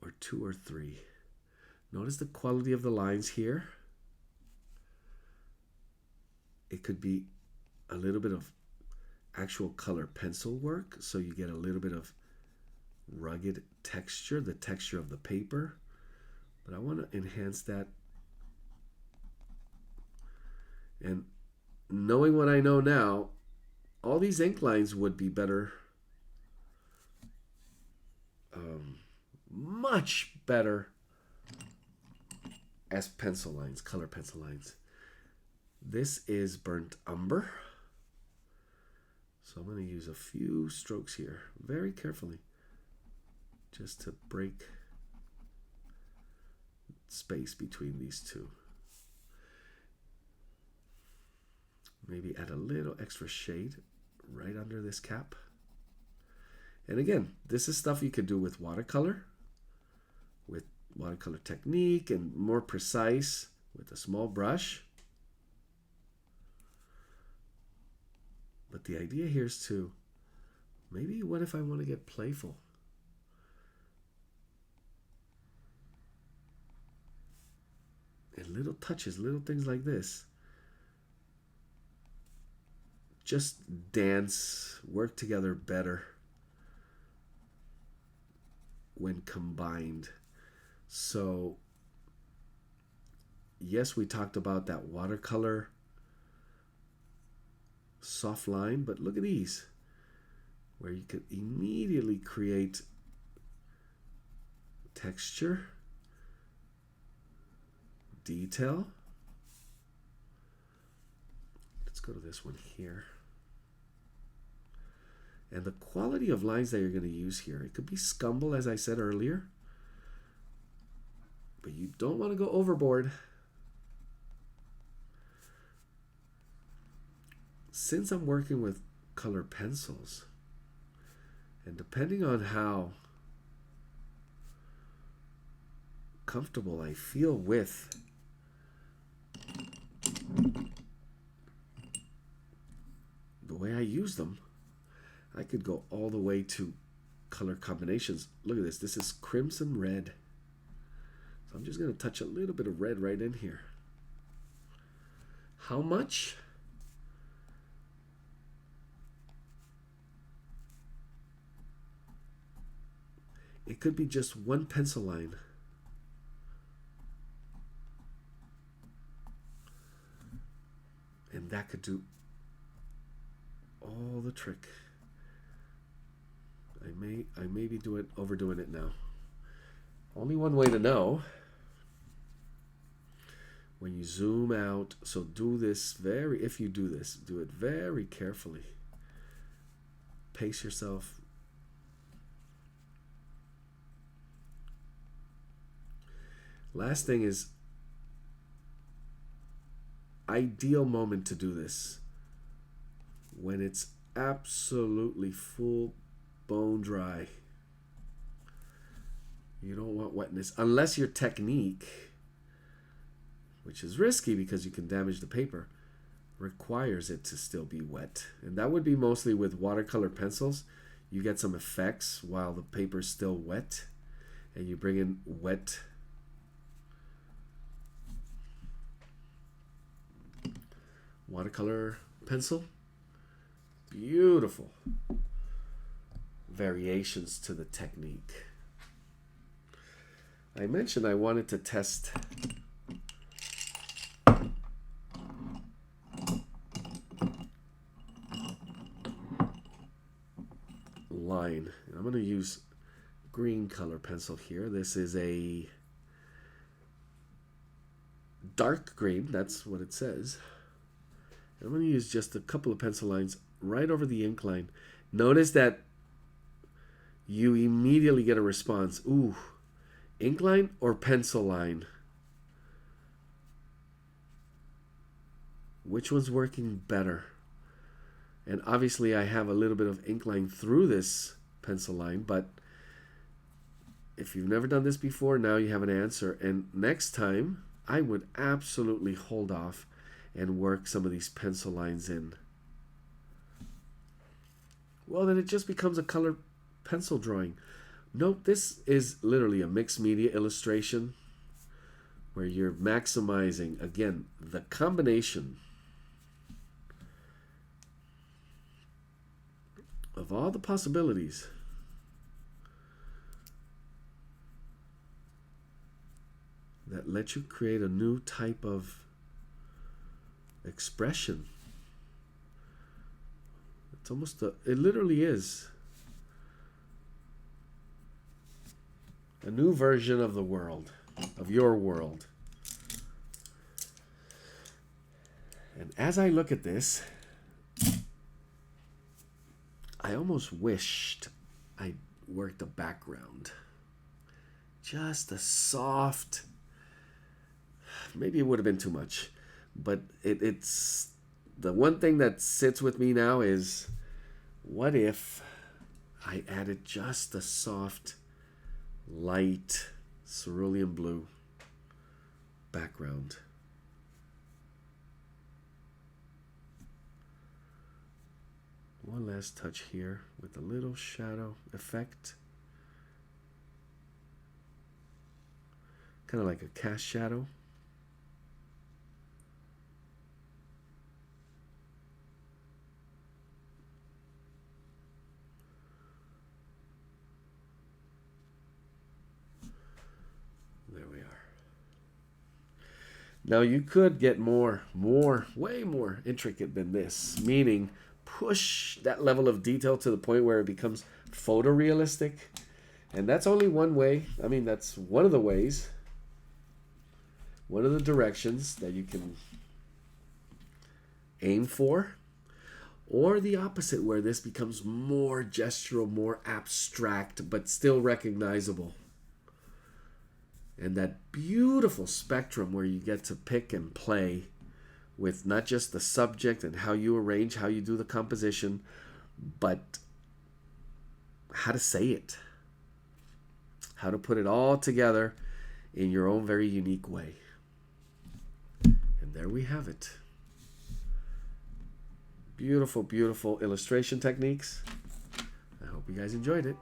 Or two or three. Notice the quality of the lines here. It could be a little bit of actual color pencil work, so you get a little bit of rugged texture, the texture of the paper. But I want to enhance that. And knowing what I know now, all these ink lines would be better, much better as pencil lines, color pencil lines. This is burnt umber. So I'm going to use a few strokes here, very carefully, just to break space between these two. Maybe add a little extra shade right under this cap. And again, this is stuff you could do with watercolor technique, and more precise with a small brush. But the idea here is to, maybe what if I want to get playful? And little touches, little things like this. Just dance, work together better when combined. So, yes, we talked about that watercolor soft line, but look at these, where you could immediately create texture, detail. Let's go to this one here. And the quality of lines that you're going to use here, it could be scumble, as I said earlier, but you don't want to go overboard. Since I'm working with color pencils, and depending on how comfortable I feel with the way I use them, I could go all the way to color combinations. Look at this. This is crimson red. So I'm just going to touch a little bit of red right in here. How much? It could be just one pencil line. And that could do all the trick. I may be overdoing it now. Only one way to know. When you zoom out, so if you do this, do it very carefully. Pace yourself. Last thing is, ideal moment to do this. When it's absolutely full bone dry. You don't want wetness unless your technique, which is risky because you can damage the paper, requires it to still be wet. And that would be mostly with watercolor pencils. You get some effects while the paper's still wet, and you bring in wet watercolor pencil. Beautiful variations to the technique. I mentioned I wanted to test line. I'm going to use green color pencil here. This is a dark green, that's what it says. I'm going to use just a couple of pencil lines right over the ink line. Notice that you immediately get a response. Ooh, ink line or pencil line? Which one's working better? And obviously I have a little bit of ink line through this pencil line, but if you've never done this before, now you have an answer. And next time, I would absolutely hold off and work some of these pencil lines in. Well, then it just becomes a color pencil drawing. Note, this is literally a mixed media illustration where you're maximizing, again, the combination of all the possibilities that let you create a new type of expression. It's almost it literally is a new version of the world, of your world. And as I look at this, I almost wished I worked a background. Just a soft, maybe it would have been too much, but it's the one thing that sits with me now is, what if I added just a soft, light cerulean blue background? One last touch here with a little shadow effect. Kind of like a cast shadow. There we are. Now you could get way more intricate than this, meaning push that level of detail to the point where it becomes photorealistic. And that's only one way. I mean, that's one of the ways, one of the directions that you can aim for. Or the opposite, where this becomes more gestural, more abstract, but still recognizable. And that beautiful spectrum where you get to pick and play with not just the subject and how you arrange, how you do the composition, but how to say it. How to put it all together in your own very unique way. And there we have it. Beautiful, beautiful illustration techniques. I hope you guys enjoyed it.